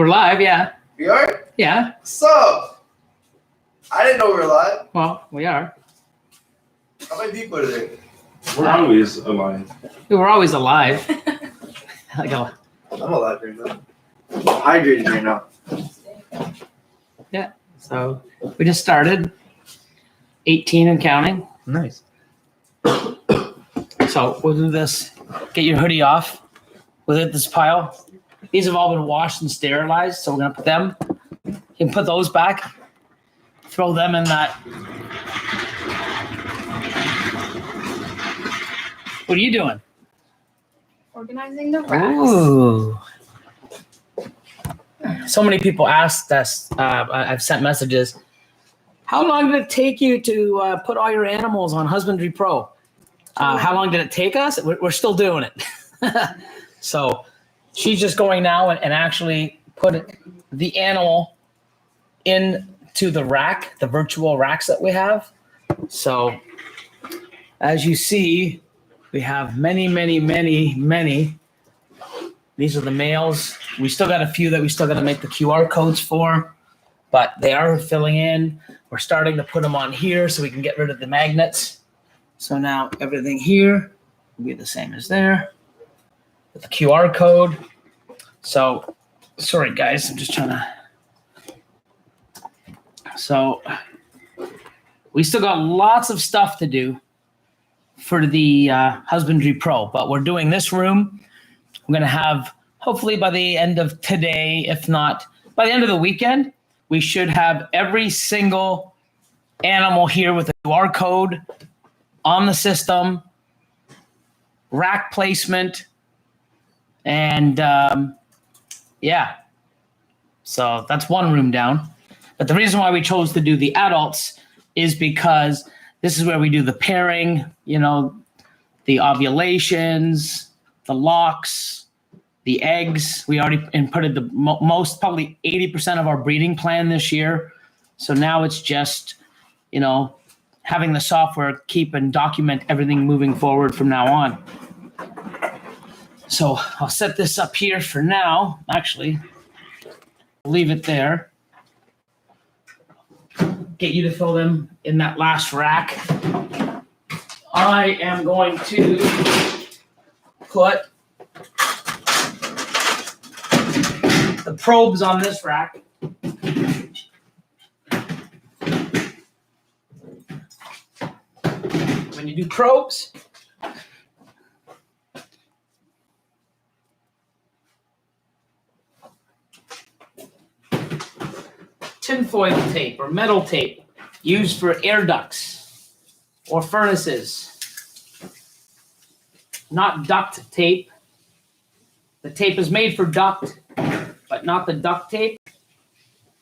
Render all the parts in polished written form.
We're live, yeah. We are? Yeah. So, I didn't know we were live. Well, we are. How many people are there? We're always alive. We're always alive. Like a, I'm alive right now. I'm hydrated right now. yeah. So we just started. 18 and counting. Nice. So we'll do this. Get your hoodie off. We'll hit this pile. These have all been washed and sterilized, so we're gonna put them. You can put those back. Throw them in that. What are you doing? Organizing the racks. Ooh. So many people asked us, I've sent messages, how long did it take you to put all your animals on Husbandry Pro? How long did it take us? We're still doing it. So she's just going now and actually put the animal into the rack, the virtual racks that we have. So as you see, we have many. These are the males. We still got a few that we still got to make the QR codes for, but they are filling in. We're starting to put them on here so we can get rid of the magnets. So now everything here will be the same as there with the QR code. So, sorry guys, I'm just trying to. So, we still got lots of stuff to do for the Husbandry Pro, but we're doing this room. We're going to have, hopefully by the end of today, if not by the end of the weekend, we should have every single animal here with a QR code on the system, rack placement, and yeah. So that's one room down. But the reason why we chose to do the adults is because this is where we do the pairing, you know, the ovulations, the locks, the eggs. We already inputted the most, probably 80% of our breeding plan this year. So now it's just, you know, having the software keep and document everything moving forward from now on. So I'll set this up here for now. Actually, leave it there. Get you to fill them in that last rack. I am going to put the probes on this rack. When you do probes, tinfoil tape or metal tape used for air ducts or furnaces. Not duct tape. The tape is made for duct, but not the duct tape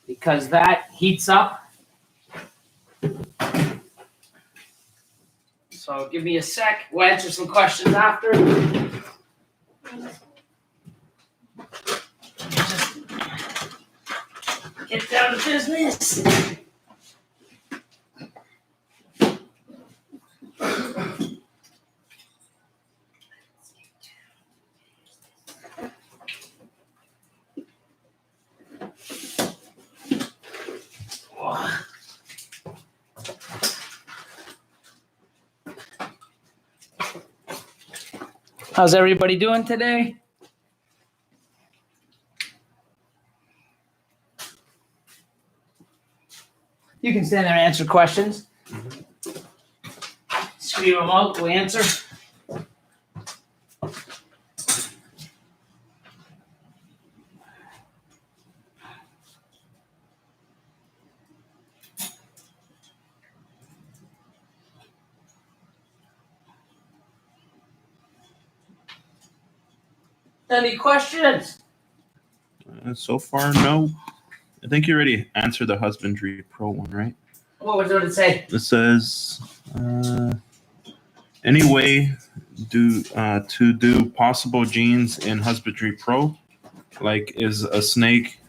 because that heats up. So give me a sec. We'll answer some questions after. Get down to business. How's everybody doing today? You can stand there and answer questions. Scream them out, we'll answer. Any questions? So far, no. I think you already answered the Husbandry Pro one, right? What did it say? It says, any way to do possible genes in Husbandry Pro, like is a snake,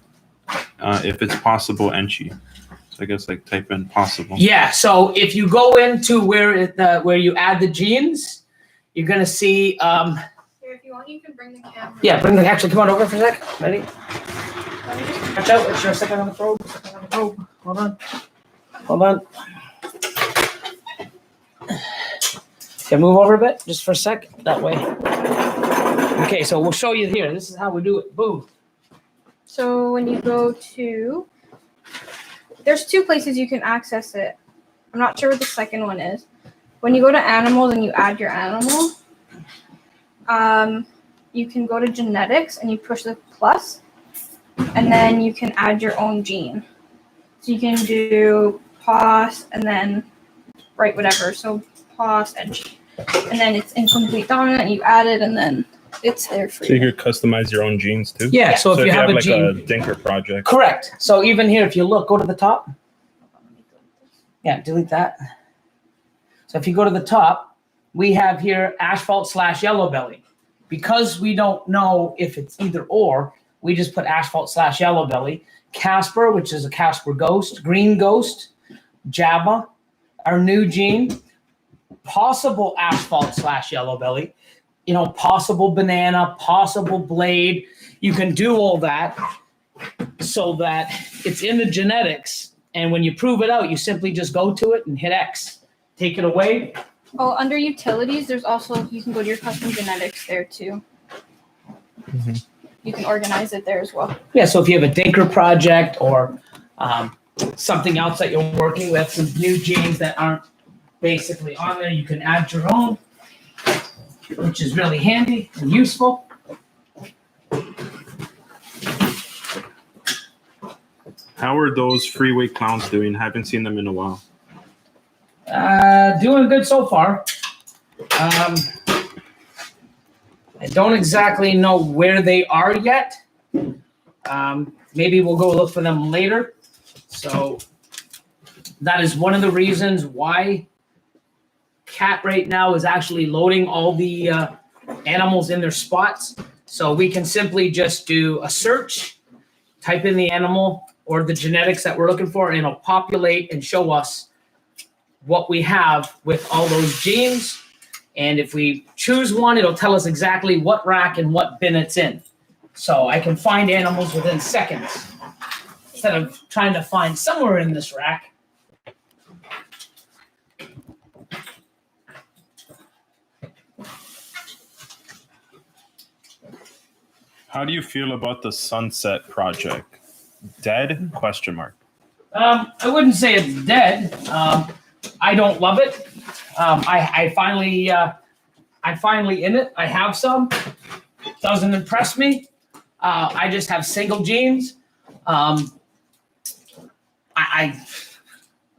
if it's possible, entry. So I guess like type in possible. Yeah, so if you go into where you add the genes, you're gonna see. Here, if you want, you can bring the camera. Yeah, actually, come on over for a sec. Ready? Watch out, it's your second on the probe. Hold on. Hold on. Can I move over a bit just for a sec? That way. Okay, so we'll show you here. This is how we do it. Boom. So when you go to, there's two places you can access it. I'm not sure what the second one is. When you go to animals and you add your animal, you can go to genetics and you push the plus, and then you can add your own gene. So you can do POS and then write whatever. So POS and then it's incomplete dominant, and you add it, and then it's there for So you. you could customize your own genes too? Yeah, so if you have a like gene. a Dinker project. Correct. So even here, if you look, go to the top. Yeah, delete that. So if you go to the top, we have here asphalt/yellow belly. Because we don't know if it's either or, we just put asphalt/yellow belly. Casper, which is a Casper ghost, green ghost, Java, our new gene, possible asphalt/yellow belly, possible banana, possible blade. You can do all that so that it's in the genetics. And when you prove it out, you simply just go to it and hit X. Take it away. Oh, under utilities, there's also, you can go to your custom genetics there too. Mm-hmm. You can organize it there as well. Yeah, so if you have a Dinker project or something else that you're working with, some new genes that aren't basically on there, you can add your own, which is really handy and useful. How are those freeway clowns doing? Haven't seen them in a while. Doing good so far. I don't exactly know where they are yet. Maybe we'll go look for them later. So that is one of the reasons why Cat right now is actually loading all the animals in their spots. So we can simply just do a search, type in the animal or the genetics that we're looking for, and it'll populate and show us what we have with all those genes. And if we choose one, it'll tell us exactly what rack and what bin it's in. So I can find animals within seconds instead of trying to find somewhere in this rack. How do you feel about the Sunset project? Dead? ? I wouldn't say it's dead. I don't love it. I finally in it. I have some. Doesn't impress me. I just have single genes. I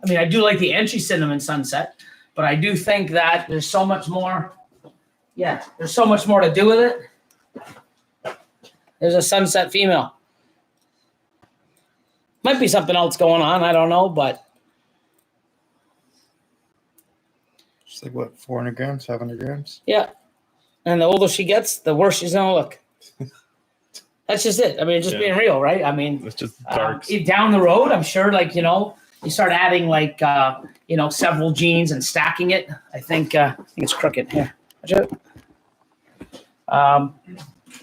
mean, I do like the Entry Cinnamon Sunset, but I do think that there's so much more. Yeah, there's so much more to do with it. There's a Sunset female. Might be something else going on. I don't know, but. It's like what, 400 grams, 500 grams? Yeah. And the older she gets, the worse she's going to look. That's just it. I mean, just being real, right? I mean, It's just dark. down the road, I'm sure, you start adding several genes and stacking it. I think it's crooked. Here, watch out.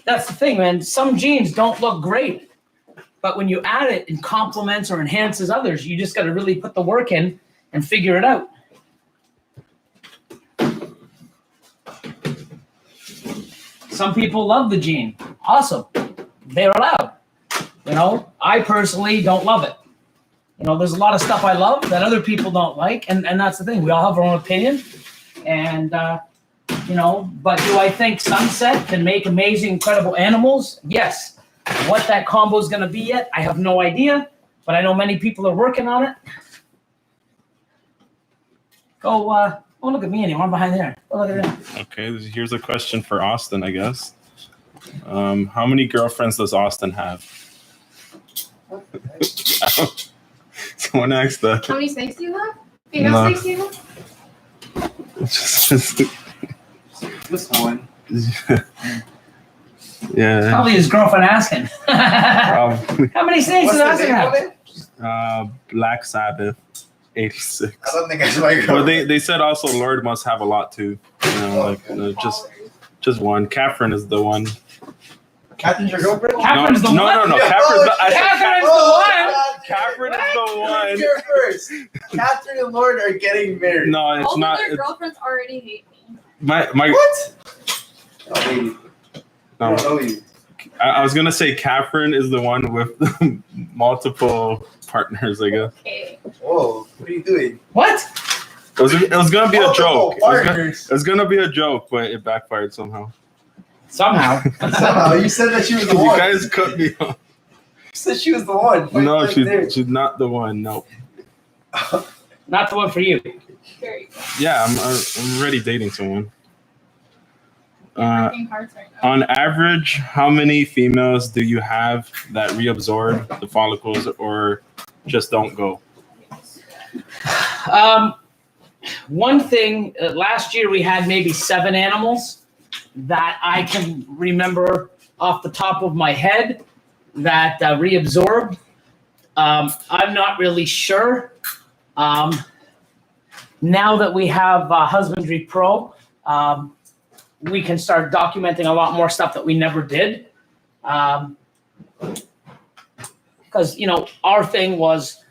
That's the thing, man. Some genes don't look great, but when you add it, it complements or enhances others. You just got to really put the work in and figure it out. Some people love the gene. Awesome. They're allowed. I personally don't love it. There's a lot of stuff I love that other people don't like. And that's the thing. We all have our own opinion. And, but do I think Sunset can make amazing, incredible animals? Yes. What that combo is going to be yet, I have no idea. But I know many people are working on it. Go, don't look at me anymore. I'm behind there. Go look at them. Okay, here's a question for Austin, I guess. How many girlfriends does Austin have? Someone asked that. How many snakes do you have? Female No. snakes do you have? Just one. Yeah. Probably his girlfriend asking. Probably. How many snakes does Austin have? Black Sabbath, 86. I don't think I saw your Well, they said also Lord must have a lot too. Just one. Catherine is the one. Catherine's your girlfriend? Catherine's the no, one. no, no. Catherine's Catherine is the one. Here first. Catherine and Lauren are getting married. No, it's Both not. of their It's, girlfriends already hate me. my. What? Oh, baby. I No, don't know you. I was gonna say Catherine is the one with multiple partners. I guess Okay. Whoa, what are you doing? What? it was gonna be a joke. It Partners. was gonna be a joke, but it backfired somehow. Somehow. Somehow, you said that she was the You one. guys cut me off. You said she was the one. No, Right there. she's not the one. No. Not the one for you. There you go. Yeah, I'm already dating someone. Working hard right now. On average, how many females do you have that reabsorb the follicles or just don't go? One thing, last year we had maybe 7 animals that I can remember off the top of my head that reabsorbed. I'm not really sure. Now that we have Husbandry Pro, we can start documenting a lot more stuff that we never did. Because, you know, our thing was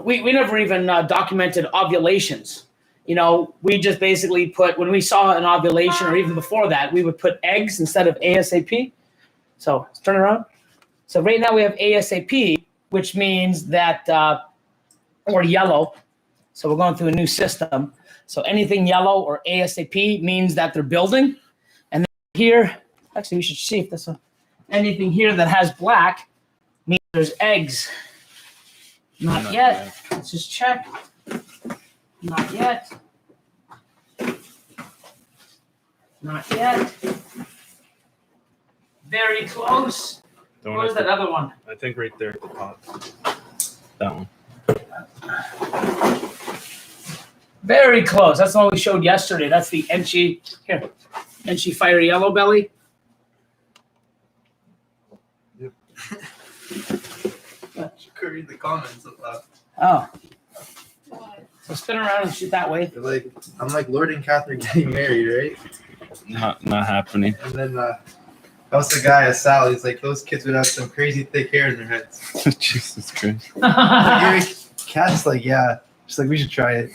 we never even documented ovulations. You know, we just basically put, when we saw an ovulation or even before that, we would put eggs instead of ASAP. So let's turn around. So right now we have ASAP, which means that, or yellow. So we're going through a new system. So anything yellow or ASAP means that they're building. And then here, actually we should see if there's anything here that has black means there's eggs. Not yet. Let's just check. Not yet. Not yet. Very close. Where's that other one? I think right there at the top. That one. Very close. That's the one we showed yesterday. That's the Enchi. Here. Enchi Fire Yellow Belly. Yep. You could read the comments of that. Oh. So spin around and shoot that way. They're like, I'm like Lord and Catherine getting married, right? Not happening. And then that was the guy at Sal. He's like, those kids would have some crazy thick hair in their heads. Jesus Christ. Like, Cat's like, yeah. She's like, we should try it.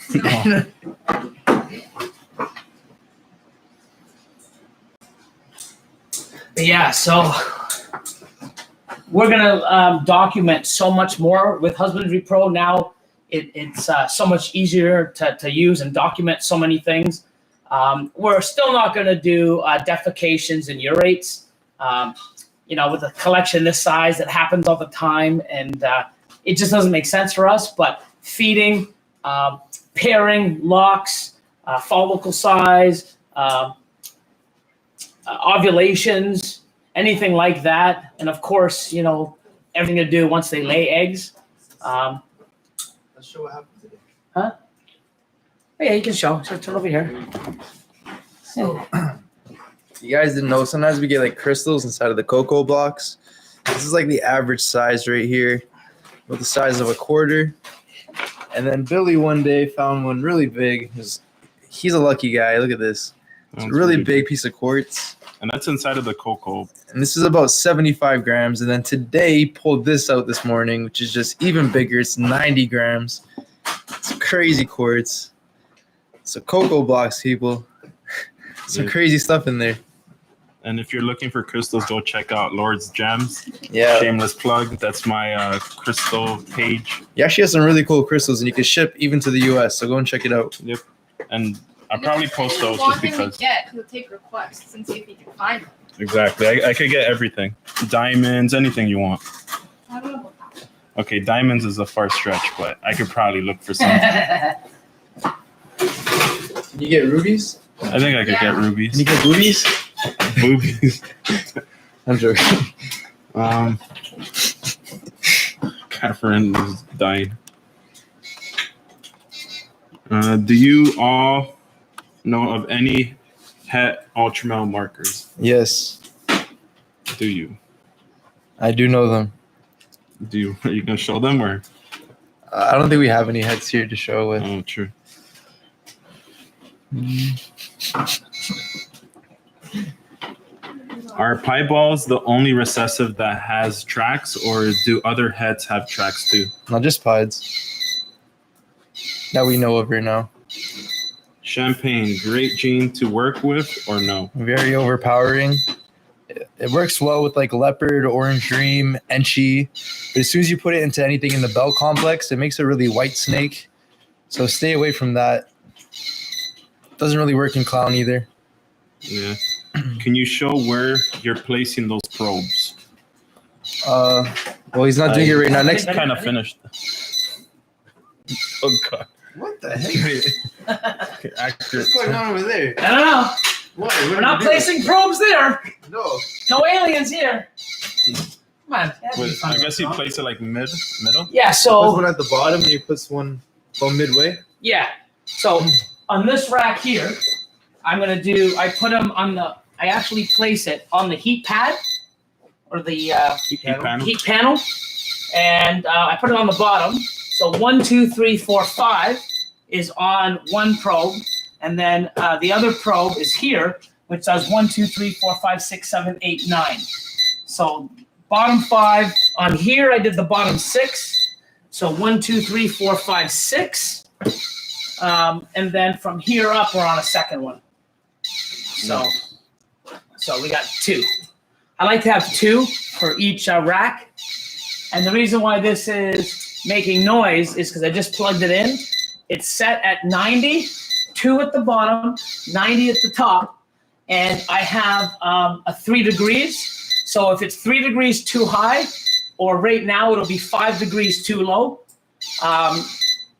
Yeah, so we're gonna document so much more with Husbandry Pro now. It's so much easier to use and document so many things. We're still not gonna do defecations and urates. You know, with a collection this size, that happens all the time, and it just doesn't make sense for us. But feeding, pairing, locks, follicle size, ovulations, anything like that. And of course, you know, everything to do once they lay eggs. Let's show what happened today. Oh, yeah, you can show. So turn over here. So, you guys didn't know, sometimes we get like crystals inside of the cocoa blocks. This is like the average size right here, with the size of a quarter. And then Billy one day found one really big. He's a lucky guy. Look at this. It's a really big piece of quartz. And that's inside of the cocoa. And this is about 75 grams. And then today he pulled this out this morning, which is just even bigger. It's 90 grams. It's crazy quartz. So cocoa blocks, people. Some crazy stuff in there. And if you're looking for crystals, go check out Lord's Gems. Yeah. Shameless plug. That's my crystal page. He actually has some really cool crystals, and you can ship even to the US. So go and check it out. Yep. And I'll probably post those Want just him to because. get, he'll take requests and see if he can find them. Exactly. I could get everything. Diamonds, anything you want. I don't know about that. Okay, diamonds is a far stretch, but I could probably look for something. Can you get rubies? I think I could get Can rubies. you get boobies? Boobies. I'm joking. Catherine is dying. Do you all know of any het Ultramel markers? Yes, Do you? I do know them. Do you? Are you gonna show them or? I don't think we have any heads here to show with. Oh, true. Are pie balls the only recessive that has tracks, or do other heads have tracks too? Not just pieds that we know of right now. Champagne, great gene to work with, or no? Very overpowering. It works well with like leopard, orange dream, enchi, but as soon as you put it into anything in the bell complex, it makes a really white snake. So stay away from that. Doesn't really work in clown either. Yeah. Can you show where you're placing those probes? Well, he's not doing it right now. Next, Kind of finished. Oh god. what the heck? What's going on over there? I don't know. What? We're not placing probes there. No. No aliens here. Come on. that'd be Wait, fun. I guess you place it like middle. Yeah. Put So one at the bottom, and you put one midway. yeah. So on this rack here, I'm gonna do. I put them on the. I actually place it on the heat pad or the Heat panel. heat panel, and I put it on the bottom. So 1, 2, 3, 4, 5 is on one probe, and then the other probe is here, which does 1, 2, 3, 4, 5, 6, 7, 8, 9. So bottom 5 on here. I did the bottom 6. So 1, 2, 3, 4, 5, 6, and then from here up we're on a second one. So we got 2. I like to have 2 for each rack. And the reason why this is making noise is because I just plugged it in. It's set at 90, 2 at the bottom, 90 at the top. And I have a 3 degrees. So if it's 3 degrees too high, or right now it'll be 5 degrees too low,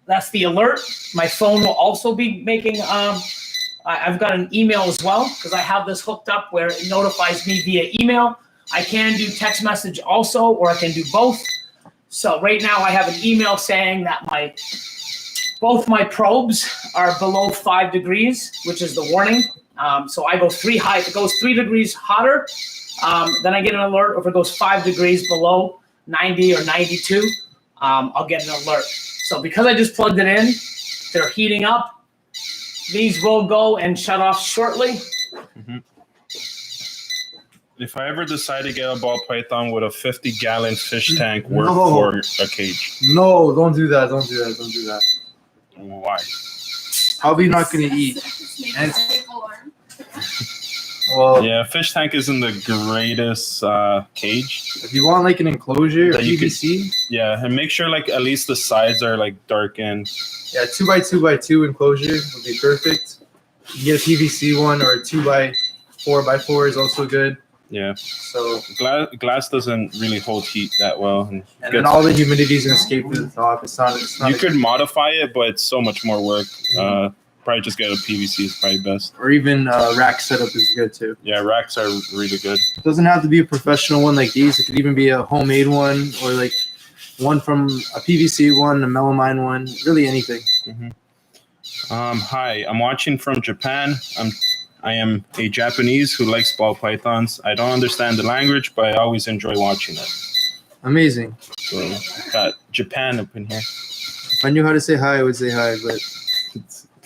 that's the alert. My phone will also be making I've got an email as well because I have this hooked up where it notifies me via email. I can do text message also, or I can do both. So right now I have an email saying that both my probes are below 5 degrees, which is the warning. So I go 3 high. If it goes 3 degrees hotter, then I get an alert. Or if it goes 5 degrees below 90 or 92, I'll get an alert. So because I just plugged it in, they're heating up. These will go and shut off shortly. Mm-hmm. If I ever decide to get a ball python, would a 50-gallon fish tank work for a cage? No, don't do that. Don't do that. Don't do that. Why? How are you not going to eat? And well, Yeah, fish tank isn't the greatest cage. if you want like an enclosure, That you PVC, Yeah, and make sure like at least the sides are like darkened. yeah, 2x2x2 enclosure would be perfect. You can get a PVC one, or a 2x4x4 is also good. Yeah, So, glass doesn't really hold heat that well. and then all the humidity is going to escape through the top. It's not. You could modify it, but it's so much more work. Probably just get a PVC is probably best. Or even rack setup is good too. Yeah, racks are really good. It doesn't have to be a professional one like these. It could even be a homemade one, or like one from a PVC one, a melamine one, really anything. Hi, I'm watching from Japan. I am a Japanese who likes ball pythons. I don't understand the language, but I always enjoy watching it. Amazing. So got Japan up in here. If I knew how to say hi, I would say hi, but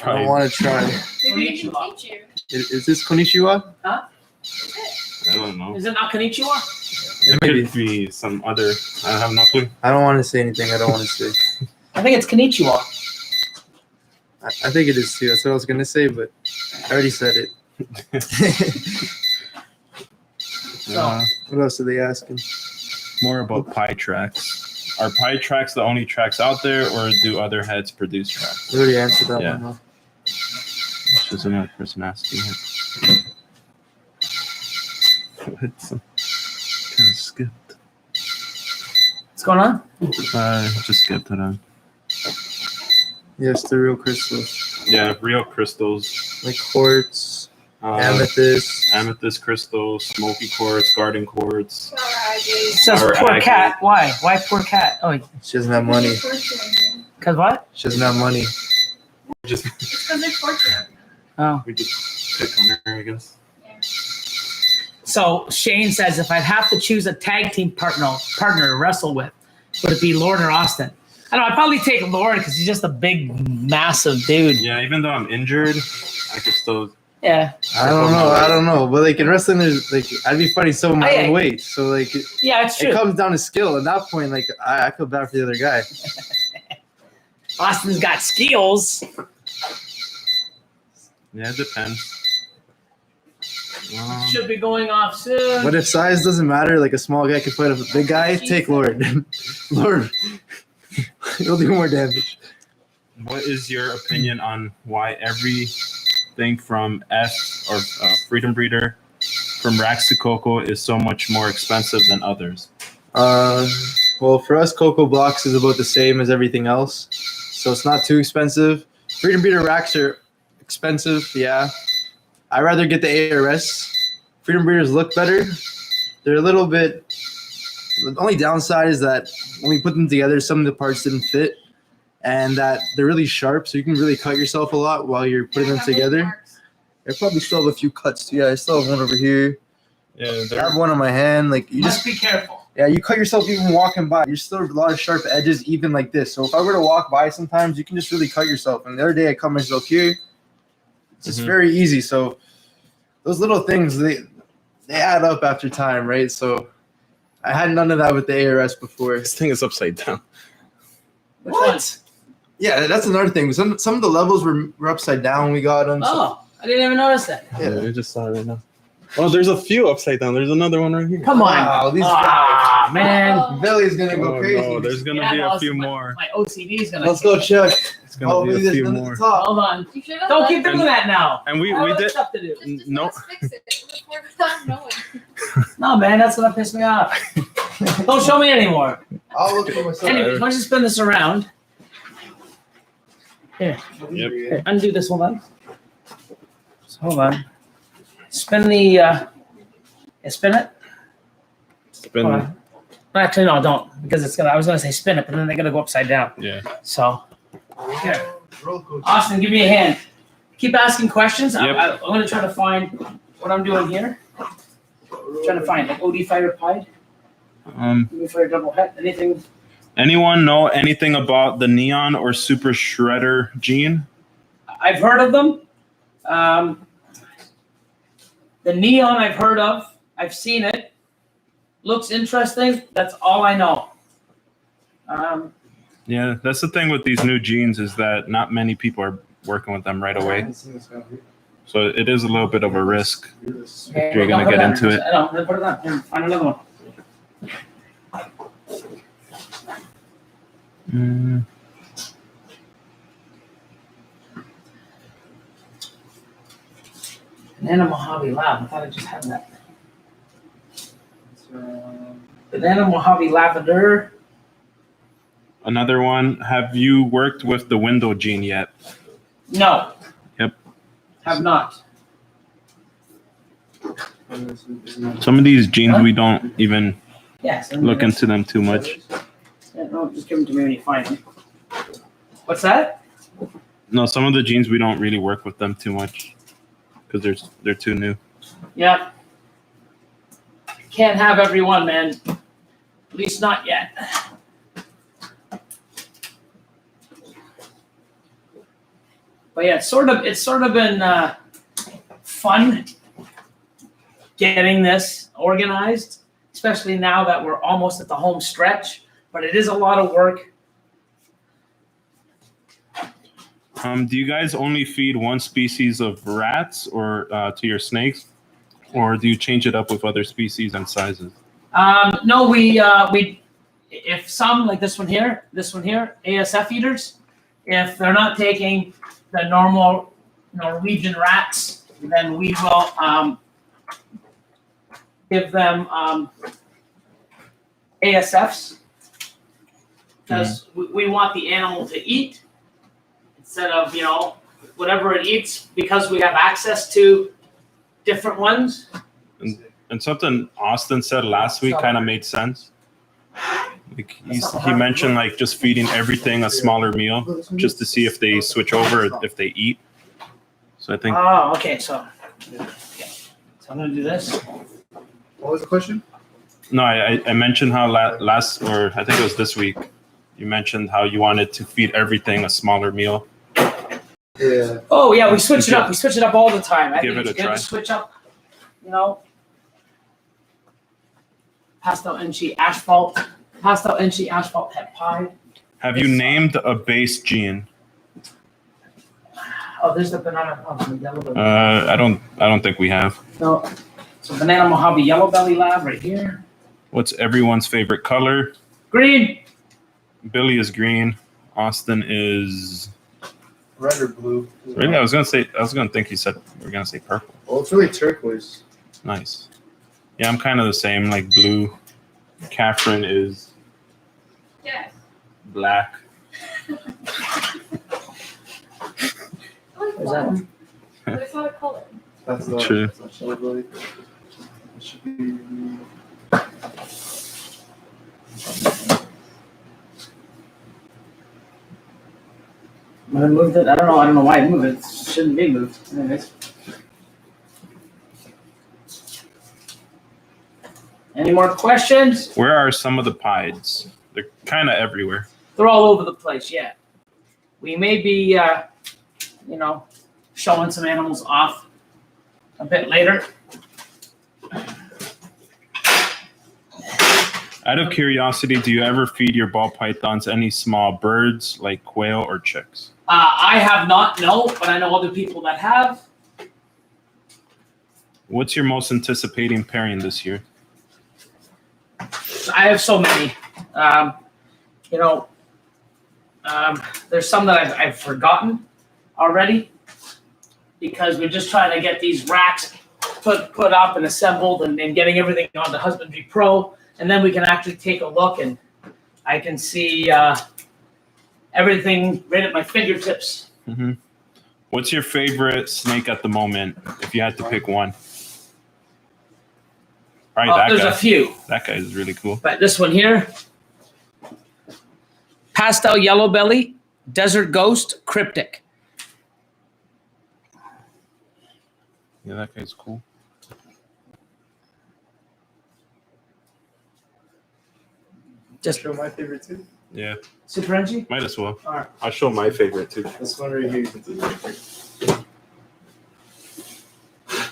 I don't want to try. Maybe we can teach you. Is this konnichiwa? I don't know. Is it not konnichiwa? It Maybe. could be some other. I have no clue. I don't want to say anything I don't want to say. I think it's konnichiwa. I think it is too. That's what I was going to say, but I already said it. What else are they asking? More about pie tracks. Are pie tracks the only tracks out there, or do other heads produce tracks? We already answered that Yeah. one. Huh? There's another person asking it. It's kind of skipped. What's going on? Just skipped it on. Yes, the real crystals. Yeah, real crystals. Like quartz, amethyst. Amethyst crystals, smoky quartz, garden quartz. It says Or poor agate. cat. Why? Why poor cat? Oh, She doesn't have money. because what? She doesn't have money. Just Because they're torture. Oh. we just pick on her, I guess. So Shane says, if I'd have to choose a tag team partner to wrestle with, would it be Lord or Austin? I don't know. I'd probably take Lord because he's just a big, massive dude. Yeah, even though I'm injured, I could still Yeah. I don't know. But like in wrestling, there's like I'd be fighting someone my own weight. So like Yeah, it's true. it comes down to skill. At that point, like I feel bad for the other guy. Austin's got skills. Yeah, it depends. Should be going off soon. But if size doesn't matter, like a small guy can fight a big guy, take Lord. Lord, he'll do more damage. What is your opinion on why everything from F or Freedom Breeder from Rax to Coco is so much more expensive than others? Well, for us, Coco Blocks is about the same as everything else, so it's not too expensive. Freedom Breeder racks are expensive, yeah. I'd rather get the ARS. Freedom Breeders look better. They're a little bit. The only downside is that when we put them together, some of the parts didn't fit, and that they're really sharp, so you can really cut yourself a lot while you're putting them together. I probably still have a few cuts too. Yeah, I still have one over here. Yeah, I have one on my hand. Like you Just be careful. Yeah, you cut yourself even walking by. You're still a lot of sharp edges, even like this. So if I were to walk by, sometimes you can just really cut yourself. And the other day, I cut myself here. It's just very easy. So those little things, they add up after time, right? So I had none of that with the ARS before. This thing is upside down. What? Yeah, that's another thing. Some of the levels were upside down when we got them. Oh, I didn't even notice that. Yeah, I just saw it right now. Oh, there's a few upside down. There's another one right here. Come on. Wow, these man. Billy's gonna go crazy. No, there's gonna be a few more. My OCD is gonna. Let's go check. It's gonna be a few none at more. the top. Hold on. Don't keep doing that now. And we I did. stuff to do. No. Let's fix it before without knowing. No, man, that's gonna piss me off. Don't show me anymore. I'll look for myself. Anyways, why don't you spin this around? Here. Yep. Here, undo this one then. So hold on. Spin the. Spin it. Spin. Hold on. Actually, no, don't, because it's gonna. I was gonna say spin it, but then they're gonna go upside down. Yeah. So, here, Austin, give me a hand. Keep asking questions. Yep. I'm gonna try to find what I'm doing here. Trying to find like OD Fire Pied, OD Fire Double Het, anything. Anyone know anything about the Neon or Super Shredder gene? I've heard of them. The Neon I've heard of. I've seen it. Looks interesting. That's all I know. Yeah, that's the thing with these new genes is that not many people are working with them right away. So it is a little bit of a risk if you're going to get into it. I know. Then put it on. Here, find another one. Banana Mojave Lab. I thought I just had that. Banana Mojave Lavender. Another one. Have you worked with the window gene yet? No. Yep. Have not. Some of these genes we don't even Yes. look into them too much. Yeah, no, just give them to me when you find them. What's that? No, some of the genes we don't really work with them too much because they're too new. Yeah. Can't have everyone, man. At least not yet. But yeah, it's sort of been fun getting this organized, especially now that we're almost at the home stretch. But it is a lot of work. Do you guys only feed one species of rats or to your snakes, or do you change it up with other species and sizes? No, we if some like this one here, ASF eaters, if they're not taking the normal Norwegian rats, then we will give them ASFs because we want the animal to eat instead of whatever it eats, because we have access to different ones. And something Austin said last week kind of made sense. Like he mentioned like just feeding everything a smaller meal just to see if they switch over, or if they eat. So I think. Oh, okay. So I'm gonna do this. What was the question? No, I mentioned how last, or I think it was this week, you mentioned how you wanted to feed everything a smaller meal. Yeah. Oh yeah, we switch it up. We switch it up all the time. I Give think it it's a good try. to switch up. You know, pastel inchy asphalt, pastel inchy asphalt het pie. Have you named a base gene? Oh, there's the banana. Oh, the yellow belly. I don't think we have. No, so banana Mojave yellow belly lab right here. What's everyone's favorite color? Green. Billy is green. Austin is Red or blue? really. I was gonna think you said we were gonna say purple. Well, it's really turquoise. Nice. Yeah, I'm kind of the same, like blue. Catherine is Yes. black. I like Is that black, one? but it's not a color. That's not. True. That's not Chili. It should be. I moved it. I don't know why I moved it. It shouldn't be moved. Anyways. Any more questions? Where are some of the pieds? They're kind of everywhere. They're all over the place. Yeah. We may be, showing some animals off a bit later. Out of curiosity, do you ever feed your ball pythons any small birds like quail or chicks? I have not, no, but I know other people that have. What's your most anticipating pairing this year? I have so many. There's some that I've forgotten already because we're just trying to get these racks put up and assembled and getting everything on the Husbandry Pro. And then we can actually take a look and I can see everything right at my fingertips. Mm-hmm. What's your favorite snake at the moment if you had to pick one? Probably that There's guy. a few, That guy is really cool. but this one here, pastel yellow belly, desert ghost, cryptic. Yeah, that guy's cool. Just Show my favorite too. Yeah, super NG. might as well. All right. I'll show my favorite too. This one right here.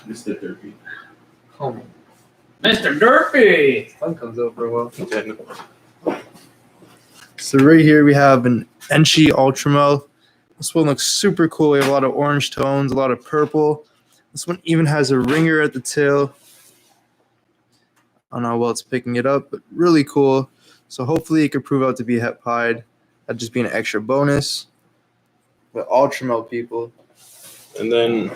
Mr. Derpy. Oh, Mr. Derpy. sun comes out for a while. Okay. So right here we have an Enchi Ultramel. This one looks super cool. We have a lot of orange tones, a lot of purple. This one even has a ringer at the tail. I don't know how well it's picking it up, but really cool. So hopefully it could prove out to be a het pied. That'd just be an extra bonus. But Ultramel people. And then,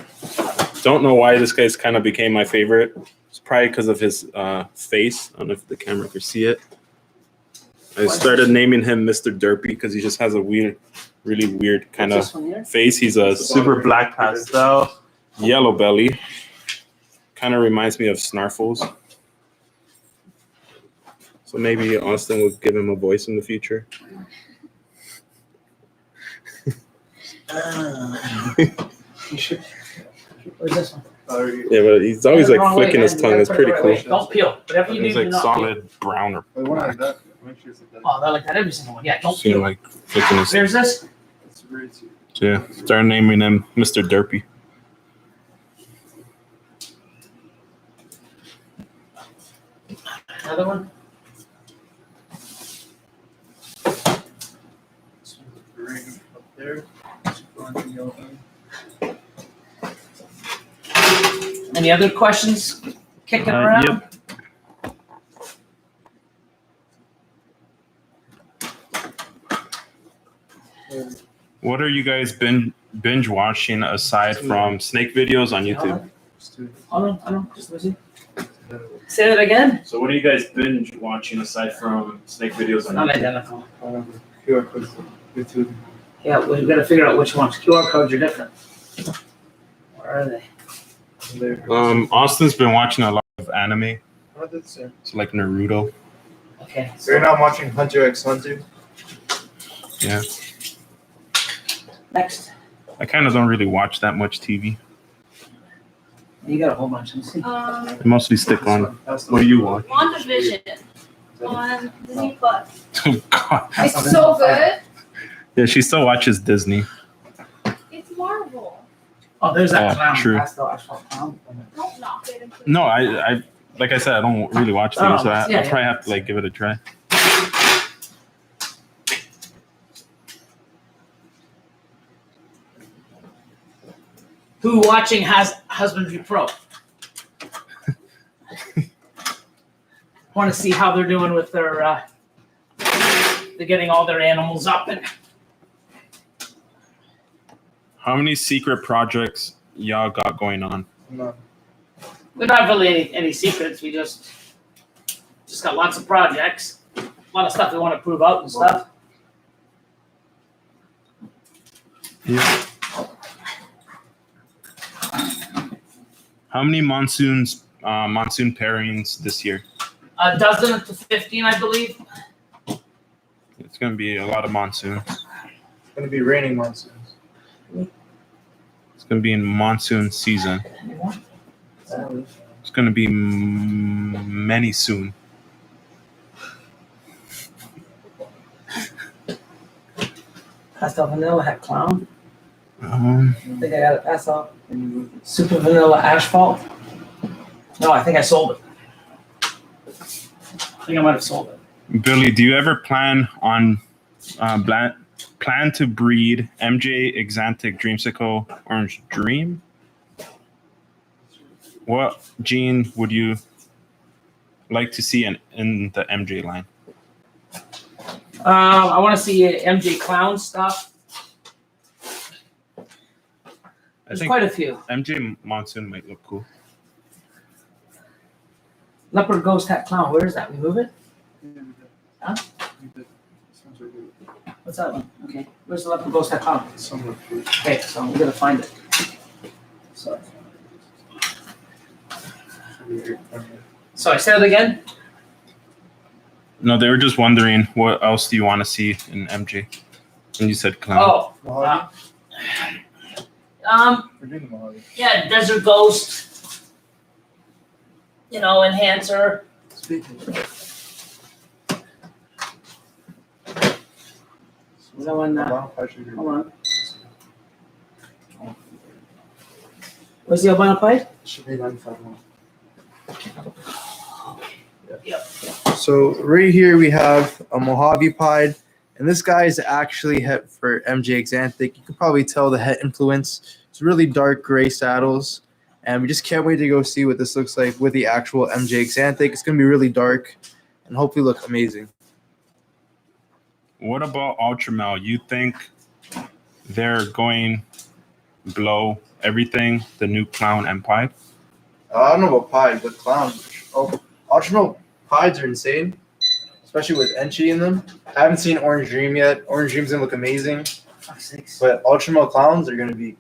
don't know why this guy's kind of became my favorite. It's probably because of his face. I don't know if the camera could see it. I started naming him Mr. Derpy because he just has a weird, really weird kind of This one here? face. He's a super black pastel, yellow belly. Kind of reminds me of Snarfles. So maybe Austin will give him a voice in the future. Where's this one? Yeah, but he's always like Wrong way, flicking his man. tongue. You It's gotta put pretty it the cool. right way. Don't peel. Whatever you do, He's do like not peel. solid brown or Wait, one like black. that. Make sure it's like that. Oh, they're like that every single one. Yeah, don't See him peel. like flicking his. There's this. It's very too. So yeah, start naming him Mr. Derpy. Another one. This one's a ring up there. Just going to the yellow one. Any other questions kicking around? Yep. What are you guys binge watching aside from snake videos on YouTube? Just do it. Hold on. Just listen. Say that again. So what are you guys binge watching aside from snake videos on Not YouTube? identical. QR codes. YouTube. Yeah, we've got to figure out which ones. QR codes are different. Where are they? There. Austin's been watching a lot of anime, Oh, that's it. so like Naruto. Okay. So you're not watching Hunter x Hunter? Yeah, Next. I kind of don't really watch that much TV. You got a whole bunch. Let me see. I mostly stick on. That's the What do you watch? WandaVision on Disney Plus. Oh God. It's so good. Yeah, she still watches Disney. It's Marvel. Oh, there's that Oh, clown. true. That's the asphalt clown. Don't knock it. Into No, I like I said, I don't really watch these, so I'll yeah. probably have to like give it a try. Who watching has Husbandry Pro? Want to see how they're doing with their, they're getting all their animals up and How many secret projects y'all got going on? No. we don't have really any secrets. We just got lots of projects, a lot of stuff we want to prove out and stuff. Yeah. How many monsoon pairings this year? A dozen to 15, I believe. It's gonna be a lot of monsoons. It's gonna be raining monsoons. It's gonna be in monsoon season. It's gonna be many soon. Pastel vanilla hat clown. Um, I think I got it. That's all. Super vanilla asphalt. No, I think I sold it. I think I might have sold it. Billy, do you ever plan on plan to breed MJ Exantic Dreamsicle Orange Dream? What gene would you like to see in the MJ line? I want to see MJ clown stuff. I There's think quite a few. MJ Monsoon might look cool. Leopard ghost hat clown. Where is that? We move it? Huh? What's that one? Okay. Where's the leopard ghost hat clown? Okay, so we gotta find it. Sorry, say that again. No, they were just wondering what else do you want to see in MJ? And you said clown. Oh. Yeah, desert ghost. You know, enhancer. No one. Hold on. Where's the albino pied? Should be 95 more. Yep. So right here we have a Mojave Pied, and this guy is actually het for MJ Exanthic. You can probably tell the het influence. It's really dark gray saddles, and we just can't wait to go see what this looks like with the actual MJ Exanthic. It's going to be really dark and hopefully look amazing. What about Ultramel? You think they're going blow everything, the new clown and pied? I don't know about Pied, but Clown. Oh, Ultramel Pieds are insane, especially with Enchi in them. I haven't seen Orange Dream yet. Orange Dream's going to look amazing, but Ultramel Clowns are going to be.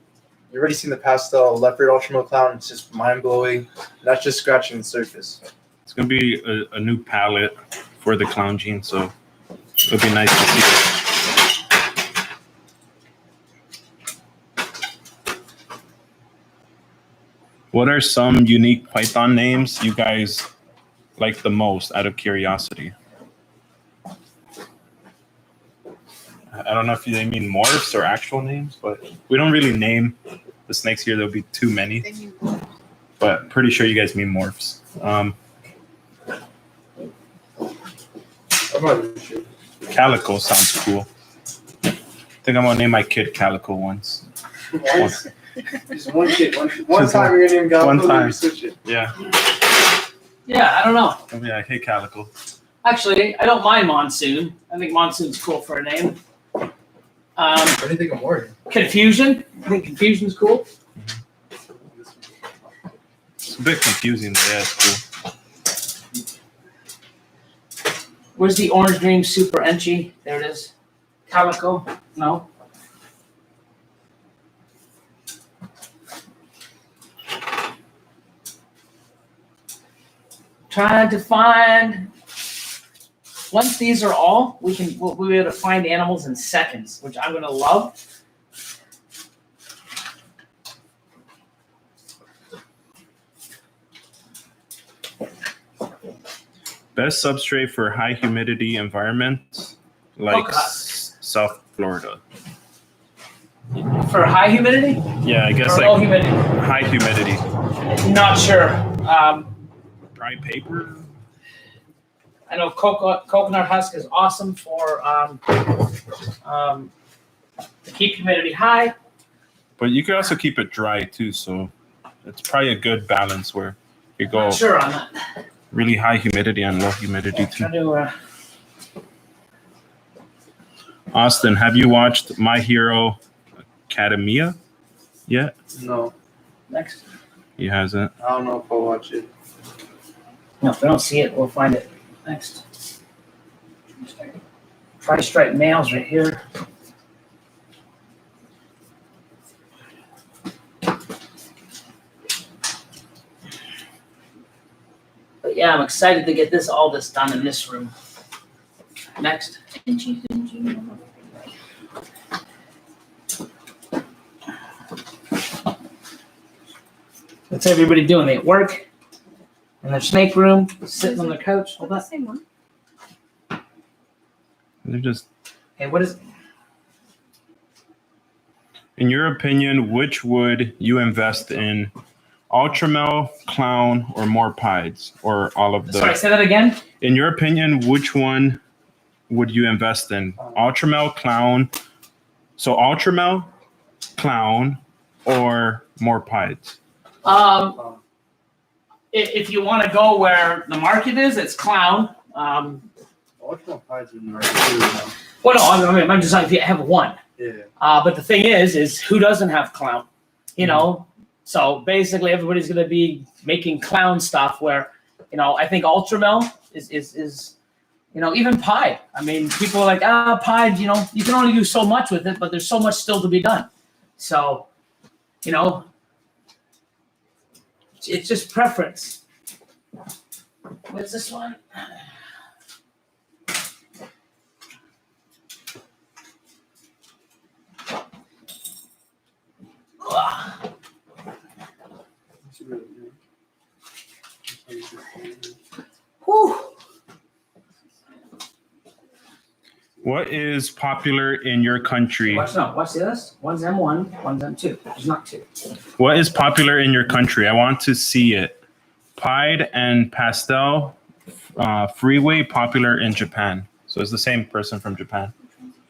You've already seen the pastel leopard Ultramel Clown. It's just mind-blowing. That's just scratching the surface. It's gonna be a new palette for the clown gene, so it'll be nice to see. What are some unique Python names you guys like the most out of curiosity? I don't know if they mean morphs or actual names, but we don't really name the snakes here. There'll be too many, but pretty sure you guys mean morphs. Calico sounds cool. I think I'm gonna name my kid Calico once. Just one kid. One Just time you're going to name Calico, one then time. you switch it. Yeah. Yeah, I don't know. I mean, I hate Calico. Actually, I don't mind Monsoon. I think Monsoon's cool for a name. What do you think of Morgan? Confusion. I think Confusion's cool. It's a bit confusing, but yeah, it's cool. Where's the Orange Dream Super Enchi? There it is. Calico? No. Trying to find. Once these are all, we'll be able to find animals in seconds, which I'm gonna love. Best substrate for high humidity environments like Coconut. South Florida. For high humidity Yeah, I guess or low like humidity? high humidity. Not sure. Dry paper. I know coconut husk is awesome for to keep humidity high. But you can also keep it dry too, so it's probably a good balance where you go Not sure on that. really high humidity and low humidity too. Try to, Austin, have you watched My Hero Academia yet? No, next. He hasn't. I don't know if I'll watch it. No, if we don't see it, we'll find it next. Tri-stripe males right here. But yeah, I'm excited to get all this done in this room. Next. What's everybody doing? They at work in their snake room, sitting on their couch. Hold The on. same one. They're just, Hey, what is? in your opinion, which would you invest in? Ultramel, Clown, or more Pides, or all of the? Sorry, say that again. In your opinion, which one would you invest in? Ultramel, Clown. So Ultramel, Clown, or more Pides? If you want to go where the market is, it's Clown. Ultramel pies are nice too, though. Well, no, I mean, I'm just saying if you have one. Yeah. But the thing is who doesn't have Clown? You know, so basically everybody's going to be making Clown stuff. Where, you know, I think Ultramel is you know, even Pied. I mean, people are like, Pied. You know, you can only do so much with it, but there's so much still to be done. So, you know, it's just preference. What's this one? Ugh. Whew. What is popular in your country? Watch this. One's M1, one's M2. There's not two. What is popular in your country? I want to see it. Pied and pastel freeway popular in Japan. So it's the same person from Japan.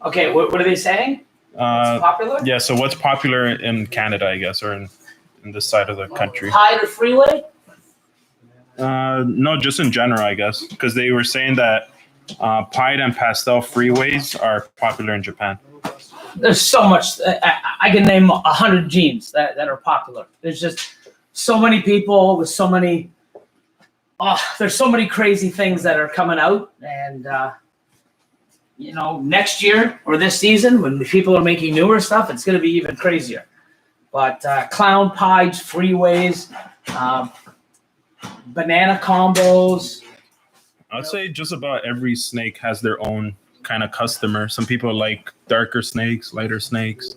Okay, what are they saying? What's popular? Yeah, so what's popular in Canada, I guess, or in this side of the country? Tide or freeway? No, just in general, I guess, because they were saying that pied and pastel freeways are popular in Japan. There's so much. I can name 100 genes that are popular. There's just so many people with so many. Oh, there's so many crazy things that are coming out, and you know, next year or this season, when people are making newer stuff, it's going to be even crazier. But clown pies, freeways, banana combos. I'd say just about every snake has their own kind of customer. Some people like darker snakes, lighter snakes.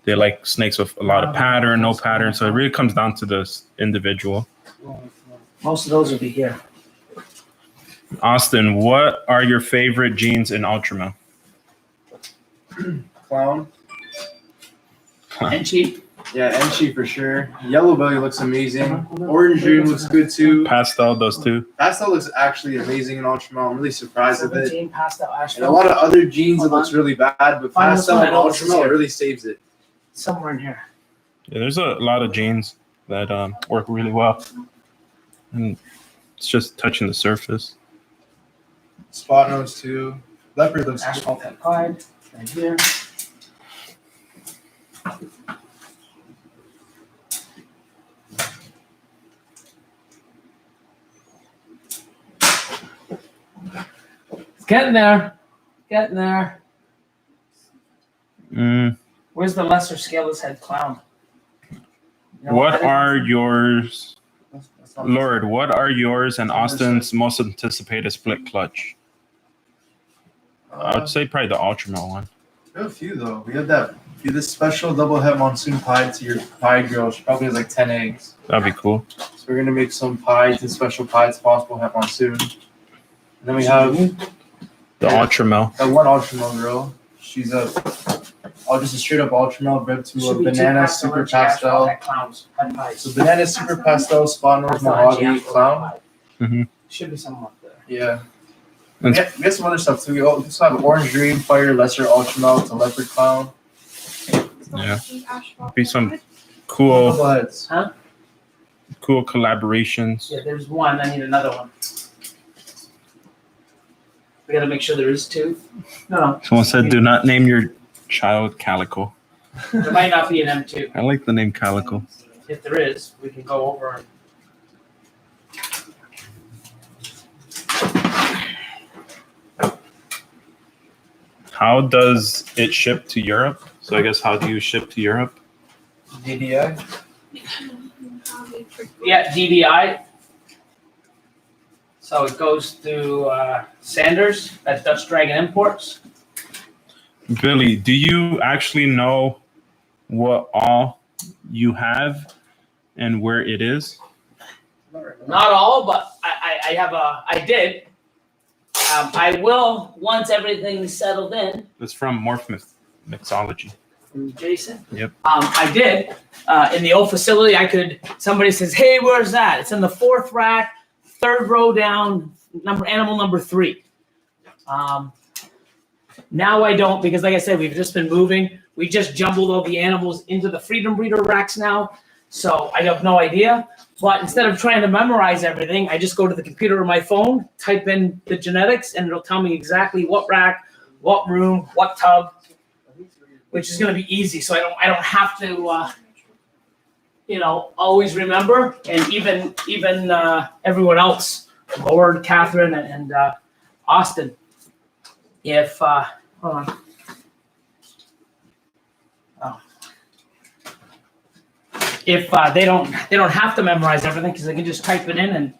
They like snakes with a lot of pattern, no pattern. So it really comes down to this individual. Most of those will be here. Austin, what are your favorite genes in Ultramel? Clown. And cheap. Yeah, Enchi for sure. Yellow belly looks amazing. Orange dream looks good too. Pastel, those two. Pastel looks actually amazing in Ultramel. I'm really surprised with it. 17 pastel ash. And a lot of other genes it looks really bad, but Find this pastel one. and I know this is Ultramel here. really saves it. Somewhere in here. Yeah, there's a lot of genes that work really well. And it's just touching the surface. Spot nose too. Leopard looks good. Asphalt and Pride, right here. It's getting there. Getting there. Where's the lesser scaleless head clown? You know, What I are yours, that's not- Lord? What are yours and Austin's most anticipated split clutch? I would say probably the Ultramel one. We have a few though. We have this special double head monsoon pie to your pie girl. She probably has like 10 eggs. That'd be cool. So we're gonna make some pies and special pies possible have monsoon. And then we have The Ultramel. that one Ultramel girl. She's a just a straight up Ultramel rib to a Should be banana 2 packs of super Lynch asphalt pastel. at Clowns. At Pies. So banana super pastel, spot nose That's the Lynchy mahogany asphalt clown. at Pies. Mhm. Should be something up there. Yeah. We have some other stuff too. We also have orange dream, fire, lesser Ultramel to leopard clown. Yeah. Be some cool Buds. cool collaborations. Yeah, there's one. I need another one. We gotta make sure there is 2. No, Someone said, "Do not name your child Calico." there might not be an M2. I like the name Calico. If there is, we can go over and How does it ship to Europe? So I guess how do you ship to Europe? DDI. yeah, DDI. So it goes through Sanders at Dutch Dragon Imports. Billy, do you actually know what all you have and where it is? Not all, but I have I did. I will once everything's settled in. It's from Mixology. From Jason. Yep. I did. In the old facility, somebody says, "Hey, where's that?" It's in the 4th rack, 3rd row down, animal number 3. Now I don't, because like I said, we've just been moving. We just jumbled all the animals into the Freedom Breeder racks now. So I have no idea. But instead of trying to memorize everything, I just go to the computer or my phone, type in the genetics, and it'll tell me exactly what rack, what room, what tub, which is going to be easy. So I don't have to, always remember. And even everyone else, Lord, Catherine, and Austin, if hold on. If they don't have to memorize everything, because they can just type it in and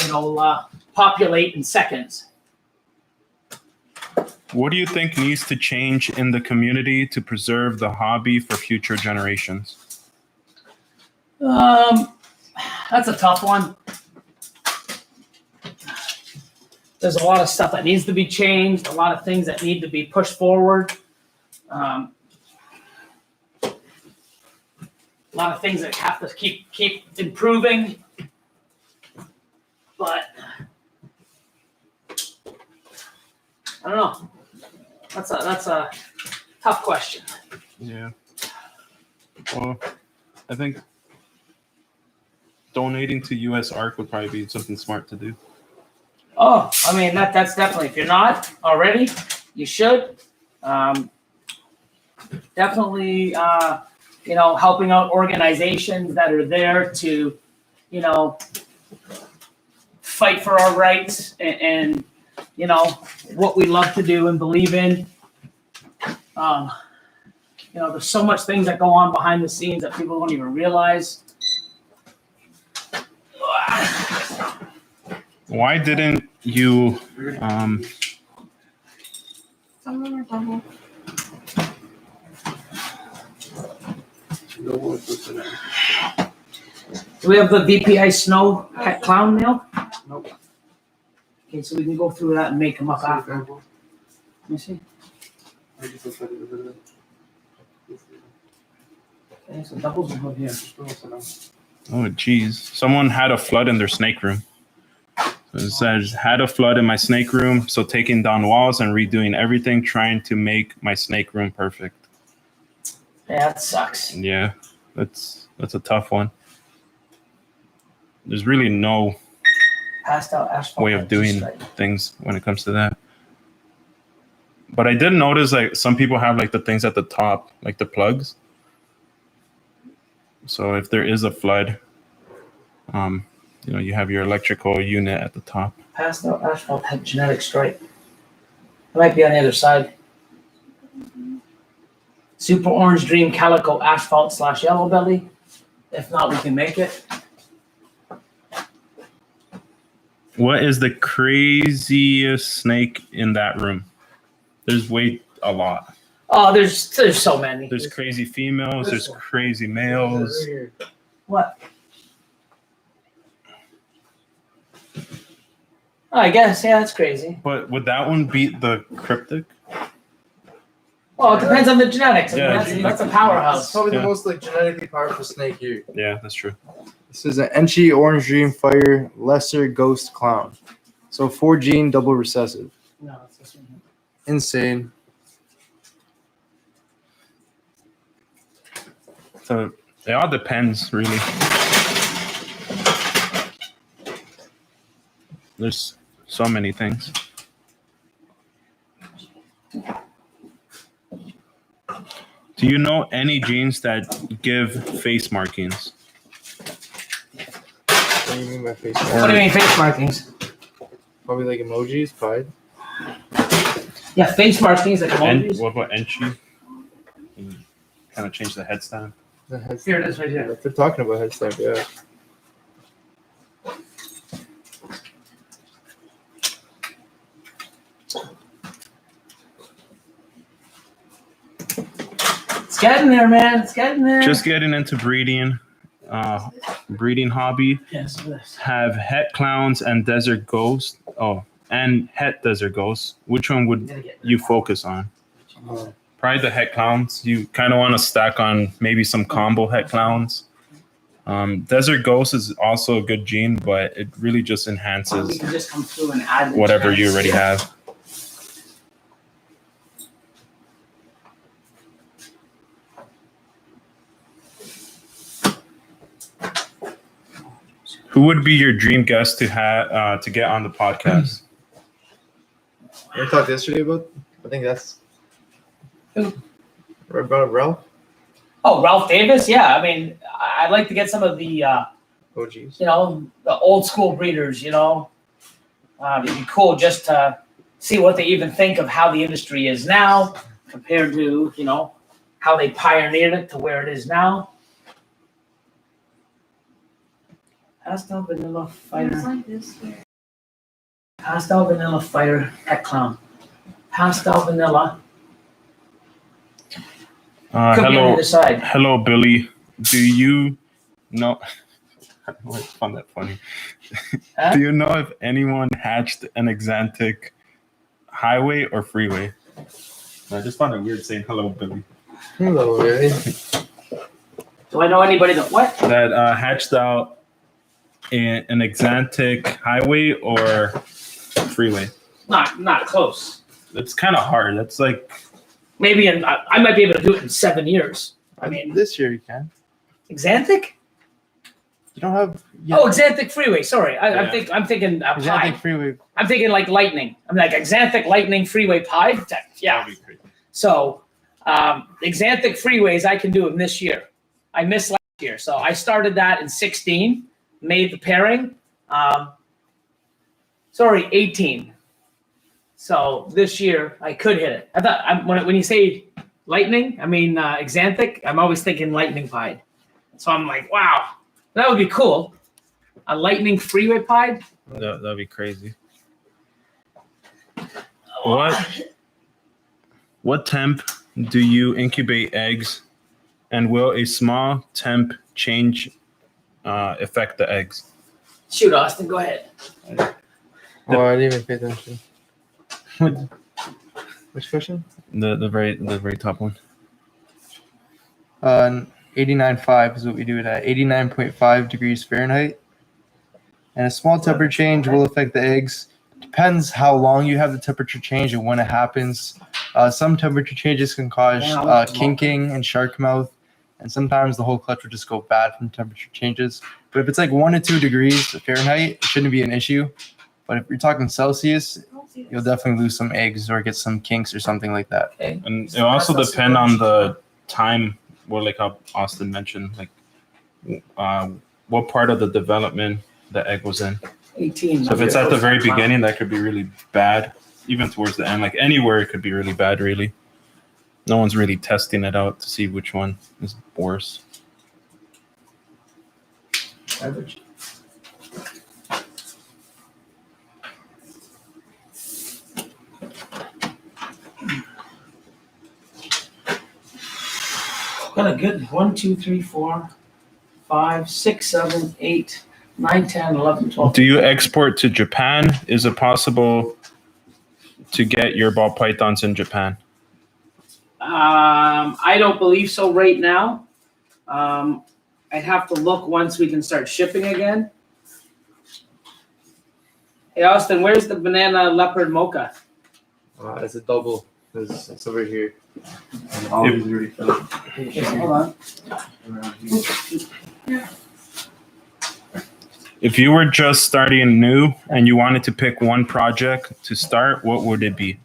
it'll populate in seconds. What do you think needs to change in the community to preserve the hobby for future generations? That's a tough one. There's a lot of stuff that needs to be changed, a lot of things that need to be pushed forward. A lot of things that have to keep improving, but I don't know. That's a tough question. Yeah. Well, I think donating to US Arc would probably be something smart to do. Oh, I mean that's definitely. If you're not already, you should. Definitely. Helping out organizations that are there to, fight for our rights and what we love to do and believe in. There's so much things that go on behind the scenes that people don't even realize. Why didn't you Some of them are double. Do we have the VPI Snow Clown mail? Nope. Okay, so we can go through that and make them up after. Let me see. Okay, so doubles will go here. Oh, geez. Someone had a flood in their snake room. So it says, had a flood in my snake room, so taking down walls and redoing everything, trying to make my snake room perfect. Yeah, that sucks. Yeah, that's a tough one. There's really no Passed out asphalt. way of doing things when it comes to that. But I did notice like some people have like the things at the top, like the plugs. So if there is a flood, you have your electrical unit at the top. Passed out asphalt had genetic stripe. It might be on the other side. Super Orange Dream Calico Asphalt / Yellow Belly. If not, we can make it. What is the craziest snake in that room? There's a lot. Oh, there's so many. There's crazy females. There's crazy males. What? Oh, I guess, yeah, that's crazy. But would that one beat the cryptic? Well, it depends on the genetics. I mean, Yeah, that's a It's powerhouse. probably Yeah. the most like genetically powerful snake here. Yeah, that's true. This is an Enchi Orange Dream Fire Lesser Ghost Clown. So 4 gene, double recessive. No, it's this one. Insane. So it all depends, really. There's so many things. Do you know any genes that give face markings? What do you mean by face? What do you mean face markings? Probably like emojis, pride. Yeah, face markings like And emojis. what about Enchi? Kind of change the head stand. The head Here it is right here. If they're talking about head stamp, yeah. It's getting there, man. It's getting there. Just getting into breeding hobby. yes, this. Have het clowns and desert ghosts. Oh, and het desert ghosts. Which one would you focus on? Probably the het clowns. You kind of want to stack on maybe some combo het clowns. Desert ghost is also a good gene, but it really just We enhances can just come through and add the whatever you genetics. already have. Who would be your dream guest to have to get on the podcast? We talked yesterday about. I think that's. Who? About Ralph. Oh, Ralph Davis. Yeah, I mean, I'd like to get some of the OGs. the old school breeders. It'd be cool just to see what they even think of how the industry is now compared to how they pioneered it to where it is now. Pastel vanilla It's fighter. like this here. Pastel vanilla fighter het clown. Pastel vanilla. Could be on Hello, either side. hello, Billy. Do you know? I found that funny. Huh? Do you know if anyone hatched an exantic highway or freeway? I just found it weird saying hello, Billy. Hello, really? Do I know anybody that what? That hatched out an exantic highway or freeway. Not close. It's kind of hard. That's like Maybe I might be able to do it in 7 years. I mean, This year you can. Xanthic? You don't have. Oh, Xanthic Freeway. Sorry, Yeah. I'm thinking Exantic pie. freeway. I'm thinking like lightning. I'm like Xanthic Lightning Freeway pie. Yeah. that'd be crazy. So Xanthic Freeways I can do them this year. I missed last year, so I started that in 16. Made the pairing. 18. So this year I could hit it. I thought when you say lightning, I mean Xanthic. I'm always thinking lightning pied. So I'm like, wow, that would be cool. A lightning freeway pied. That'd be crazy. What temp do you incubate eggs, and will a small temp change affect the eggs? Shoot, Austin, go ahead. Oh, I didn't even pay attention. Which question? The very top one. 89.5 is what we do it at. 89.5 degrees Fahrenheit. And a small temperature change will affect the eggs. Depends how long you have the temperature change and when it happens. Some temperature changes can cause kinking and shark mouth. And sometimes the whole clutch will just go bad from temperature changes. But if it's like 1 to 2 degrees Fahrenheit, it shouldn't be an issue. But if you're talking Celsius, you'll definitely lose some eggs or get some kinks or something like that. Okay. And it also depend on the time, well, like how Austin mentioned, like what part of the development the egg was in. 18. So if it's at the very beginning, that could be really bad. Even towards the end, like anywhere, it could be really bad. Really, no one's really testing it out to see which one is worse. Average. Got a good 1, 2, 3, 4, 5, 6, 7, 8, 9, 10, 11, 12. Do you export to Japan? Is it possible to get your ball pythons in Japan? I don't believe so right now. I'd have to look once we can start shipping again. Hey, Austin, where's the banana leopard mocha? It's a double. It's over here. And all these already filled. Hold on. If you were just starting new and you wanted to pick one project to start, what would it be?